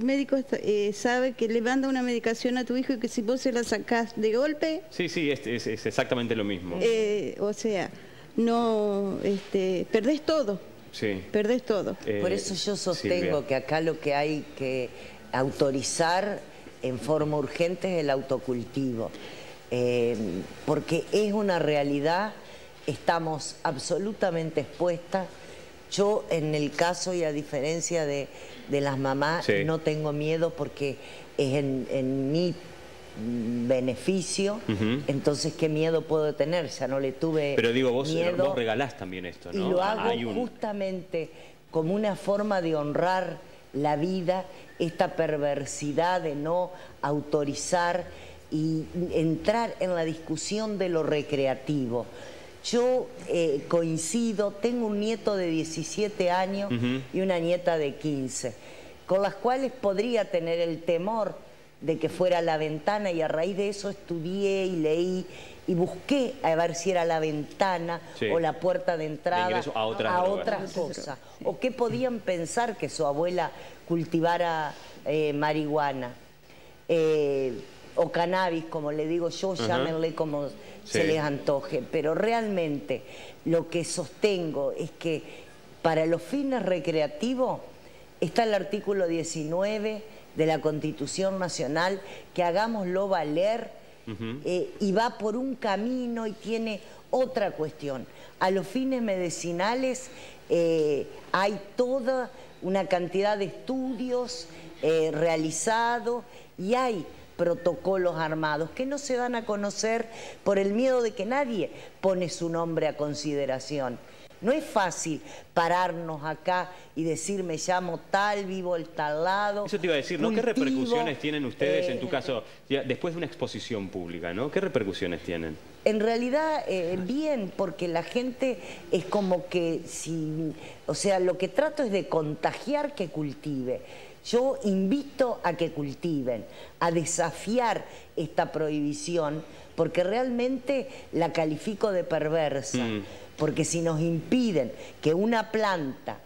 sabe que le manda una medicación a tu hijo y que si vos se la sacás de golpe... Sí, es exactamente lo mismo. O sea, no, perdés todo. Sí. Perdés todo. Por eso yo sostengo que acá lo que hay que autorizar en forma urgente es el autocultivo. Porque es una realidad, estamos absolutamente expuestas. Yo en el caso y a diferencia de las mamás no tengo miedo porque es en mi beneficio, entonces ¿qué miedo puedo tener? Ya no le tuve Pero digo, vos miedo, regalás también esto, ¿no? Y lo hago justamente como una forma de honrar la vida, esta perversidad de no autorizar y entrar en la discusión de lo recreativo. Yo coincido, tengo un nieto de 17 años y una nieta de 15, con las cuales podría tener el temor de que fuera la ventana y a raíz de eso estudié y leí y busqué a ver si era la ventana o la puerta de entrada a otras cosas. O qué podían pensar que su abuela cultivara marihuana o cannabis, como le digo yo, llámenle como se les antoje, pero realmente lo que sostengo es que para los fines recreativos está el artículo 19 de la Constitución Nacional, que hagámoslo valer, y va por un camino y tiene otra cuestión. A los fines medicinales hay toda una cantidad de estudios realizados y hay protocolos armados que no se dan a conocer por el miedo de que nadie pone su nombre a consideración. No es fácil pararnos acá y decir me llamo tal, vivo el tal lado. Eso te iba a decir, ¿no? ¿Qué repercusiones tienen ustedes en tu caso, después de una exposición pública, ¿no? ¿Qué repercusiones tienen? En realidad, bien, porque la gente es como que o sea, lo que trato es de contagiar que cultive. Yo invito a que cultiven, a desafiar esta prohibición, porque realmente la califico de perversa. Porque si nos impiden que una planta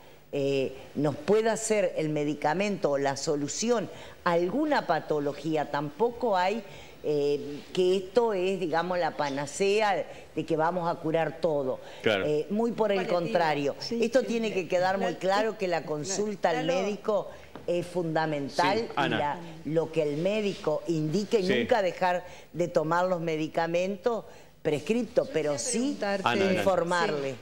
nos pueda hacer el medicamento o la solución a alguna patología, tampoco hay que esto es, digamos, la panacea de que vamos a curar todo. Claro. Muy por el contrario. Sí, esto tiene que quedar muy claro, que la consulta al médico es fundamental, y lo que el médico indique, y nunca dejar de tomar los medicamentos prescripto, pero sí informarle.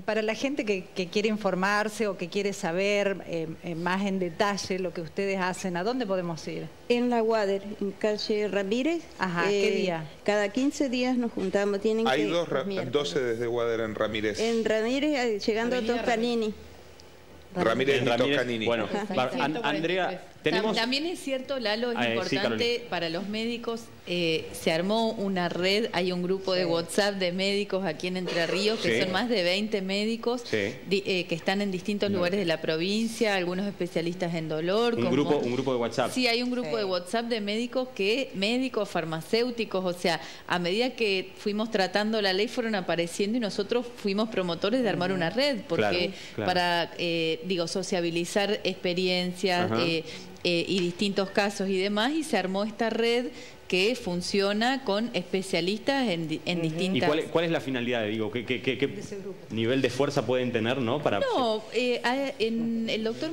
Para la gente que quiere informarse o que quiere saber más en detalle lo que ustedes hacen, ¿a dónde podemos ir? En la Wader, en calle Ramírez. Ajá, ¿qué día? Cada 15 días nos juntamos. Hay dos sedes de Wader en Ramírez. En Ramírez, llegando a Toscanini. Ramírez y Toscanini. Bueno, Andrea, tenemos... También es cierto, Lalo, es importante para los médicos, se armó una red, hay un grupo de WhatsApp de médicos aquí en Entre Ríos, que son más de 20 médicos que están en distintos lugares de la provincia, algunos especialistas en dolor. Un grupo de WhatsApp. Sí, hay un grupo de WhatsApp de médicos médicos, farmacéuticos, o sea, a medida que fuimos tratando la ley fueron apareciendo y nosotros fuimos promotores de armar una red, porque para, sociabilizar experiencias y distintos casos y demás, y se armó esta red que funciona con especialistas en distintas... ¿Y cuál es la finalidad? ¿Qué nivel de fuerza pueden tener, no? El doctor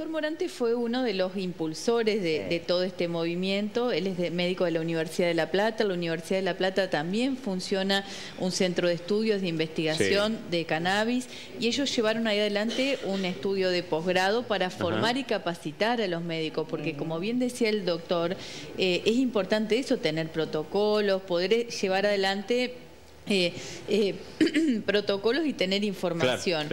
Morante, fue uno de los impulsores de todo este movimiento. Él es médico de la Universidad de La Plata. La Universidad de La Plata también funciona un centro de estudios de investigación de cannabis, y ellos llevaron ahí adelante un estudio de posgrado para formar y capacitar a los médicos, porque como bien decía el doctor, es importante eso, tener protocolos, poder llevar adelante protocolos y tener información,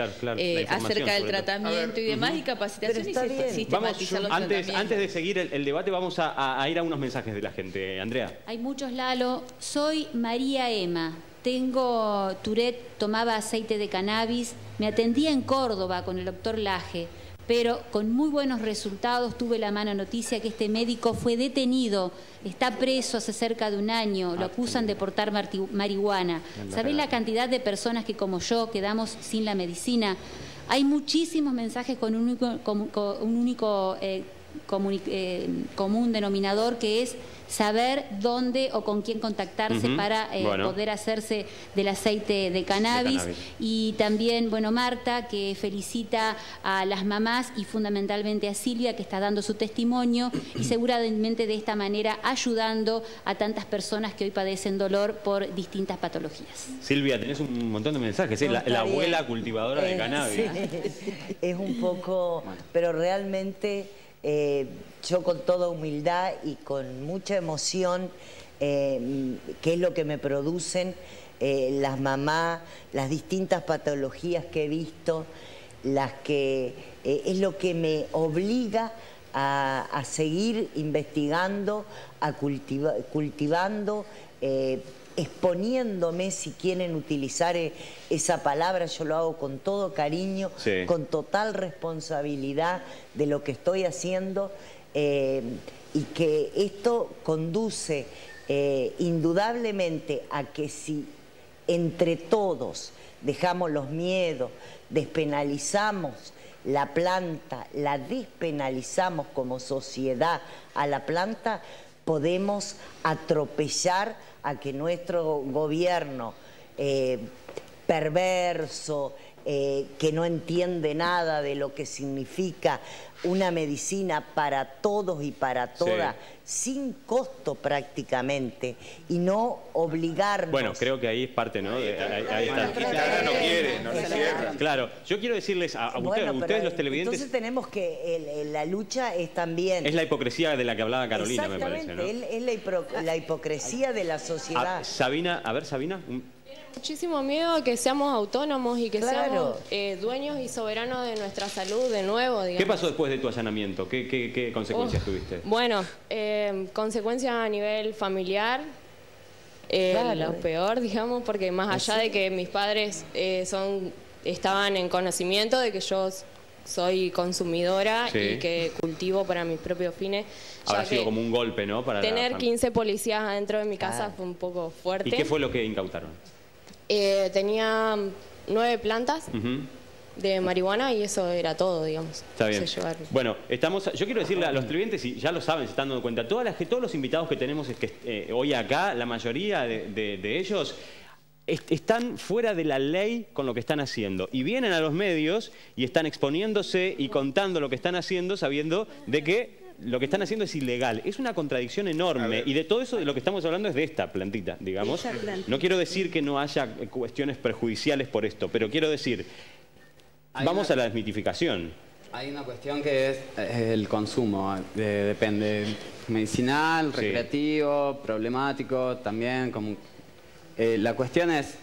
acerca del tratamiento y demás, y capacitación y sistematizar los tratamientos. Antes de seguir el debate, vamos a ir a unos mensajes de la gente. Andrea. Hay muchos, Lalo. Soy María Emma. Tengo Tourette, tomaba aceite de cannabis. Me atendía en Córdoba con el doctor Laje, pero con muy buenos resultados. Tuve la mala noticia que este médico fue detenido, está preso hace cerca de un año, lo acusan de portar marihuana. ¿Sabés la cantidad de personas que como yo quedamos sin la medicina? Hay muchísimos mensajes con un único común denominador, que es saber dónde o con quién contactarse para poder hacerse del aceite de cannabis. Y también, Marta, que felicita a las mamás y fundamentalmente a Silvia, que está dando su testimonio y seguramente de esta manera ayudando a tantas personas que hoy padecen dolor por distintas patologías. Silvia, tenés un montón de mensajes, la abuela cultivadora de cannabis. Es un poco, pero realmente... yo con toda humildad y con mucha emoción, que es lo que me producen las mamás, las distintas patologías que he visto, es lo que me obliga a seguir investigando, a cultivando, exponiéndome, si quieren utilizar esa palabra. Yo lo hago con todo cariño, con total responsabilidad de lo que estoy haciendo, y que esto conduce indudablemente a que si entre todos dejamos los miedos, despenalizamos la planta, la despenalizamos como sociedad a la planta, podemos atropellar a que nuestro gobierno perverso, que no entiende nada de lo que significa una medicina para todos y para todas, sin costo prácticamente, y no obligarnos. Bueno, creo que ahí es parte, ¿no? Ahí está. No quiere, no le cierra. Claro, yo quiero decirles a ustedes los televidentes... Entonces tenemos que, la lucha es también... Es la hipocresía de la que hablaba Carolina, me parece, ¿no? Es la hipocresía de la sociedad. Sabina, a ver, Sabina... Muchísimo miedo a que seamos autónomos y que seamos dueños y soberanos de nuestra salud de nuevo, digamos. ¿Qué pasó después de tu allanamiento? ¿Qué consecuencias tuviste? Bueno, consecuencias a nivel familiar, lo peor, digamos, porque más allá de que mis padres estaban en conocimiento de que yo soy consumidora y que cultivo para mis propios fines. Habrá sido como un golpe, ¿no? Para tener 15 policías adentro de mi casa fue un poco fuerte. ¿Y qué fue lo que incautaron? Tenía 9 plantas de marihuana y eso era todo, digamos. Está bien. Bueno, yo quiero decirle a los televidentes, y ya lo saben, se están dando cuenta, todos los invitados que tenemos hoy acá, la mayoría de ellos están fuera de la ley con lo que están haciendo. Y vienen a los medios y están exponiéndose y contando lo que están haciendo, sabiendo de que lo que están haciendo es ilegal. Es una contradicción enorme. Y de todo eso de lo que estamos hablando es de esta plantita, digamos. No quiero decir que no haya cuestiones perjudiciales por esto, pero quiero decir, vamos a la desmitificación. Hay una cuestión que es el consumo. Depende medicinal, recreativo, problemático, también. La cuestión es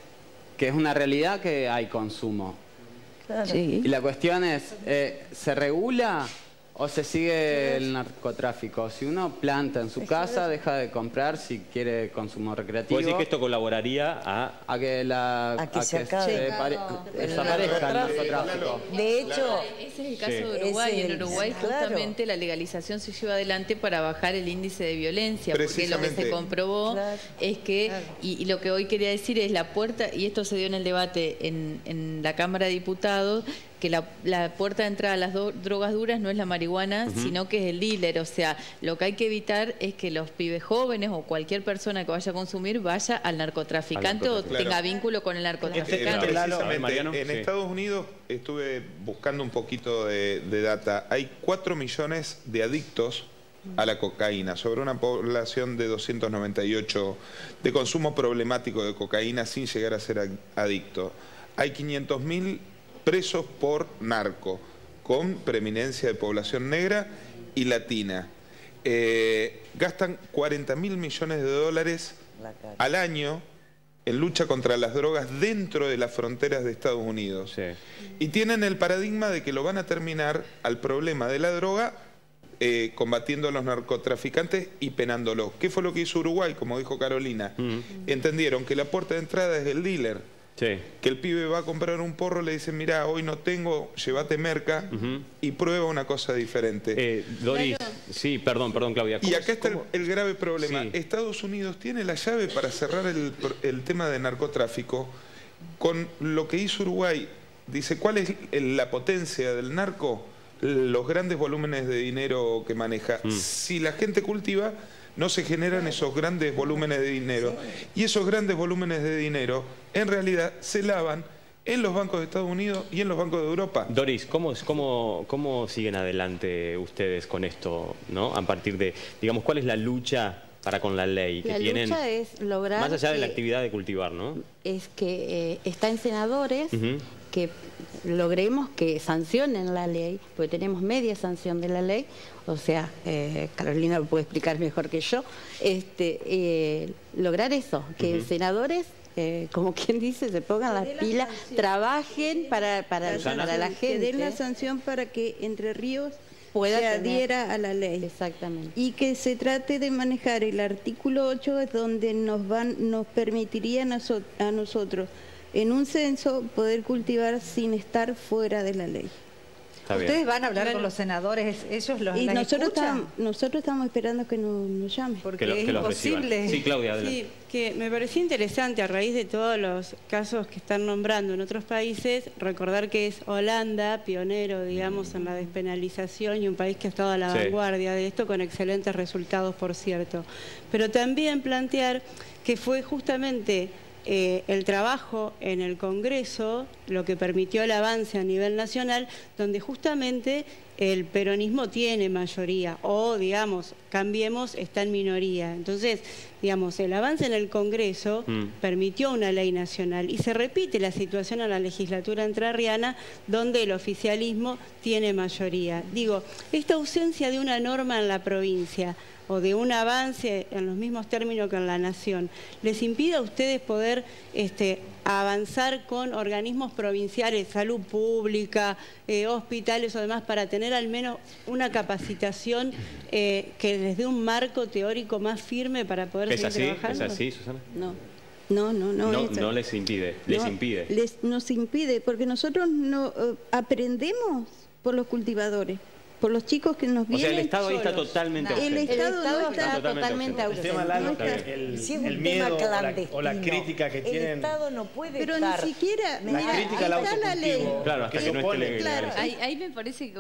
que es una realidad que hay consumo. Y la cuestión es, ¿se regula o se sigue el narcotráfico? Si uno planta en su casa, deja de comprar si quiere consumo recreativo. ¿Puedes decir que esto colaboraría a que desaparezca el narcotráfico? De hecho, ese es el caso de Uruguay. En Uruguay justamente la legalización se lleva adelante para bajar el índice de violencia, porque lo que se comprobó es que, y lo que hoy quería decir es la puerta, y esto se dio en el debate en la Cámara de Diputados, que la puerta de entrada a las drogas duras no es la marihuana, sino que es el dealer. O sea, lo que hay que evitar es que los pibes jóvenes o cualquier persona que vaya a consumir vaya al narcotraficante o tenga vínculo con el narcotraficante. Precisamente, en Estados Unidos estuve buscando un poquito de data. Hay 4 millones de adictos a la cocaína, sobre una población de 298 de consumo problemático de cocaína sin llegar a ser adicto. Hay 500.000 presos por narco, con preeminencia de población negra y latina. Gastan 40.000 millones de dólares al año en lucha contra las drogas dentro de las fronteras de Estados Unidos. Y tienen el paradigma de que lo van a terminar al problema de la droga combatiendo a los narcotraficantes y penándolos. ¿Qué fue lo que hizo Uruguay? Como dijo Carolina. Entendieron que la puerta de entrada es el dealer. Que el pibe va a comprar un porro, le dicen, mirá, hoy no tengo, llévate merca y prueba una cosa diferente. Doris, sí, perdón, Claudia. Y acá está el grave problema. Estados Unidos tiene la llave para cerrar el tema de narcotráfico con lo que hizo Uruguay. Dice, ¿cuál es la potencia del narco? Los grandes volúmenes de dinero que maneja. Si la gente cultiva, no se generan esos grandes volúmenes de dinero. Y esos grandes volúmenes de dinero, en realidad, se lavan en los bancos de Estados Unidos y en los bancos de Europa. Doris, ¿cómo siguen adelante ustedes con esto, ¿no? A partir de, digamos, ¿cuál es la lucha para con la ley que tienen? La lucha es lograr... Más allá de la actividad de cultivar, ¿no? Es que está en senadores que logremos que sancionen la ley, porque tenemos media sanción de la ley, o sea, Carolina lo puede explicar mejor que yo, lograr eso, que senadores, como quien dice, se pongan las pilas, trabajen para la gente. Que den la sanción para que Entre Ríos se adhiera a la ley. Exactamente. Y que se trate de manejar el artículo 8, es donde nos permitirían a nosotros en un censo poder cultivar sin estar fuera de la ley. Ustedes van a hablar con los senadores, ellos los nosotros estamos esperando que nos llamen. Porque es imposible. Sí, Claudia, adelante. Que me pareció interesante, a raíz de todos los casos que están nombrando en otros países, recordar que es Holanda, pionero, digamos, en la despenalización y un país que ha estado a la vanguardia de esto, con excelentes resultados, por cierto. Pero también plantear que fue justamente el trabajo en el Congreso lo que permitió el avance a nivel nacional, donde justamente el peronismo tiene mayoría, o digamos, Cambiemos está en minoría. Entonces, digamos, el avance en el Congreso permitió una ley nacional y se repite la situación en la legislatura entrerriana, donde el oficialismo tiene mayoría. Digo, esta ausencia de una norma en la provincia o de un avance en los mismos términos que en la nación, ¿les impide a ustedes poder avanzar con organismos provinciales, salud pública, hospitales o demás, para tener al menos una capacitación que les dé un marco teórico más firme para poder seguir trabajando? ¿Es así, Susana? No. No les impide, les impide. Nos impide, porque nosotros no aprendemos por los cultivadores. Por los chicos que nos vienen. O sea, el Estado ahí está totalmente ausente. El Estado no está totalmente ausente. El miedo o la crítica que tienen. El Estado no puede pero estar. Ni siquiera. La crítica al autocultivo. Claro, hasta que no esté legalizado. Ahí me parece que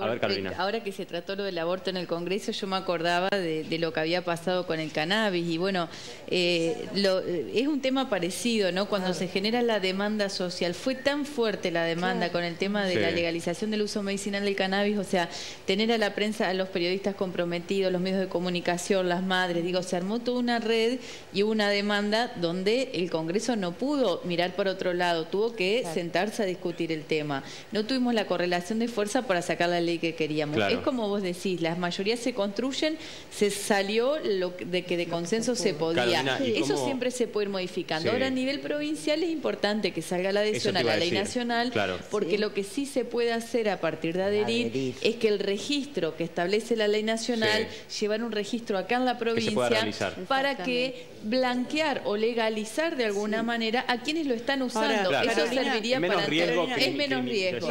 ahora que se trató lo del aborto en el Congreso, yo me acordaba de lo que había pasado con el cannabis. Y bueno, es un tema parecido, ¿no? Cuando se genera la demanda social. Fue tan fuerte la demanda con el tema de la legalización del uso medicinal del cannabis, o sea, tener a la prensa, a los periodistas comprometidos, los medios de comunicación, las madres, digo, se armó toda una red y hubo una demanda donde el Congreso no pudo mirar por otro lado, tuvo que sentarse a discutir el tema. No tuvimos la correlación de fuerza para sacar la ley que queríamos. Es como vos decís, las mayorías se construyen, se salió de que de consenso se podía. Carolina, eso siempre se puede ir modificando. Ahora a nivel provincial es importante que salga la adhesión a la ley nacional, porque lo que sí se puede hacer a partir de adherir es que el registro que establece la ley nacional, llevar un registro acá en la provincia para que blanquear o legalizar de alguna manera a quienes lo están usando. Eso serviría para es menos riesgo.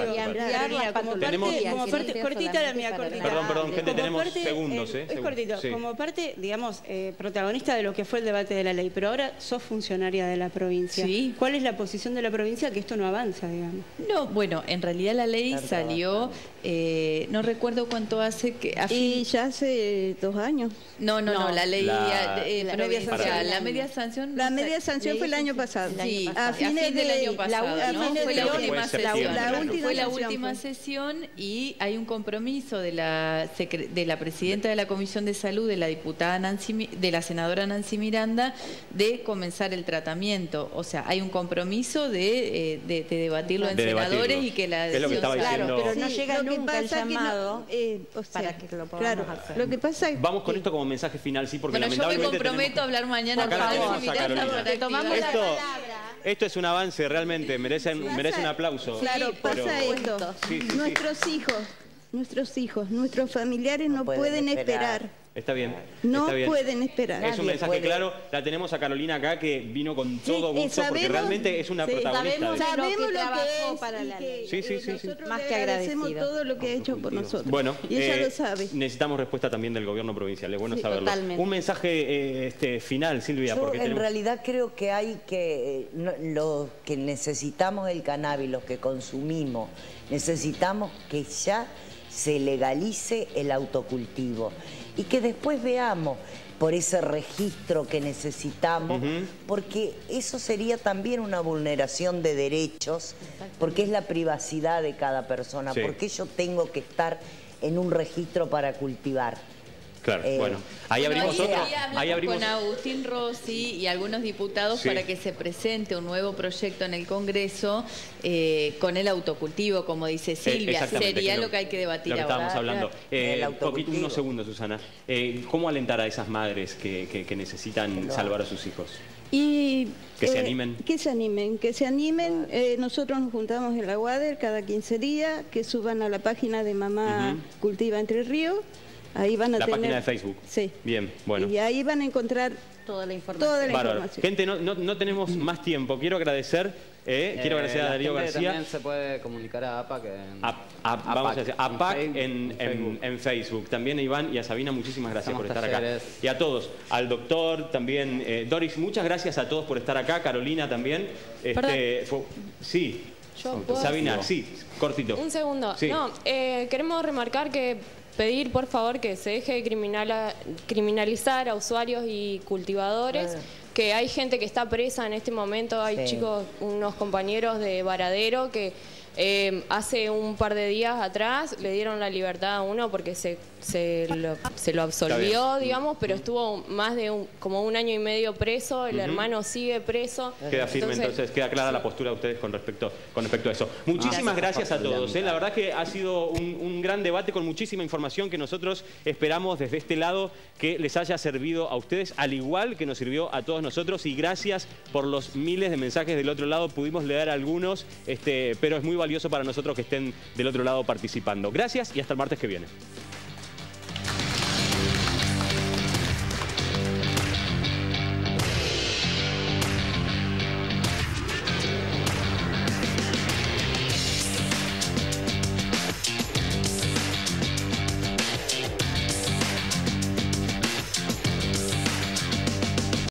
Cortita la mía, cortita. Perdón, gente, tenemos segundos. Es cortito. Como parte, digamos, protagonista de lo que fue el debate de la ley, pero ahora sos funcionaria de la provincia. ¿Cuál es la posición de la provincia que esto no avanza, digamos? No, bueno, en realidad la ley salió, no recuerdo cuánto hace que... ya hace 2 años. No, la ley la media sanción. La media sanción fue el año pasado. Sí, a fines del año pasado. Fue la última sesión. Fue la última sesión y hay un compromiso de la presidenta de la Comisión de Salud, de la diputada de la senadora Nancy Miranda, de comenzar el tratamiento. O sea, hay un compromiso de debatirlo en senadores y que la adhesión pero no llega nunca el llamado para que lo podamos hacer. Lo que pasa es vamos con esto como mensaje final, sí, porque lamentablemente yo me comprometo a hablar mañana Esto es un avance, realmente, merece un aplauso. Claro, pasa esto. Nuestros hijos, nuestros familiares no pueden esperar. Está bien. No pueden esperar. Es un mensaje claro. La tenemos a Carolina acá, que vino con todo gusto, porque realmente es una protagonista. Sabemos lo que es para la ley. Nosotros más que agradecemos todo lo que ha hecho por nosotros. Bueno, y ella lo sabe. Necesitamos respuesta también del gobierno provincial. Es bueno saberlo. Totalmente. Un mensaje final, Silvia. Yo en realidad creo que hay que... Los que necesitamos el cannabis, los que consumimos, necesitamos que ya se legalice el autocultivo y que después veamos por ese registro que necesitamos, porque eso sería también una vulneración de derechos, porque es la privacidad de cada persona, porque yo tengo que estar en un registro para cultivar. Claro, bueno, ahí abrimos otro. Ahí abrimos con Agustín Rossi y algunos diputados para que se presente un nuevo proyecto en el Congreso con el autocultivo, como dice Silvia. Sería lo que hay que debatir ahora. Estábamos hablando. Unos segundos, Susana. ¿Cómo alentar a esas madres que necesitan salvar a sus hijos? Y que se animen. Que se animen. Nosotros nos juntamos en la UADER cada 15 días, que suban a la página de Mamá Cultiva Entre Ríos. Ahí van a tener... página de Facebook. Sí. Bien, bueno. Y ahí van a encontrar toda la información. Gente, no tenemos más tiempo. Quiero agradecer a Darío García. También se puede comunicar a APA que... Vamos a decir, APAC en Facebook. También a Iván y a Sabina, muchísimas gracias por estar acá. Y a todos, al doctor también. Doris, muchas gracias a todos por estar acá. Carolina también. Sí. Sabina, sí, cortito. Un segundo. Sí. No, queremos remarcar que pedir, por favor, que se deje de criminalizar a usuarios y cultivadores, que hay gente que está presa en este momento, hay chicos, unos compañeros de Varadero que hace un par de días atrás le dieron la libertad a uno porque se lo absolvió, digamos, pero estuvo más de como 1 año y medio preso, el hermano sigue preso. Queda firme, entonces queda clara la postura de ustedes con respecto a eso. Muchísimas gracias a todos. La verdad que ha sido un gran debate con muchísima información que nosotros esperamos desde este lado que les haya servido a ustedes, al igual que nos sirvió a todos nosotros, y gracias por los miles de mensajes del otro lado. Pudimos leer algunos, pero es muy valioso para nosotros que estén del otro lado participando. Gracias y hasta el martes que viene.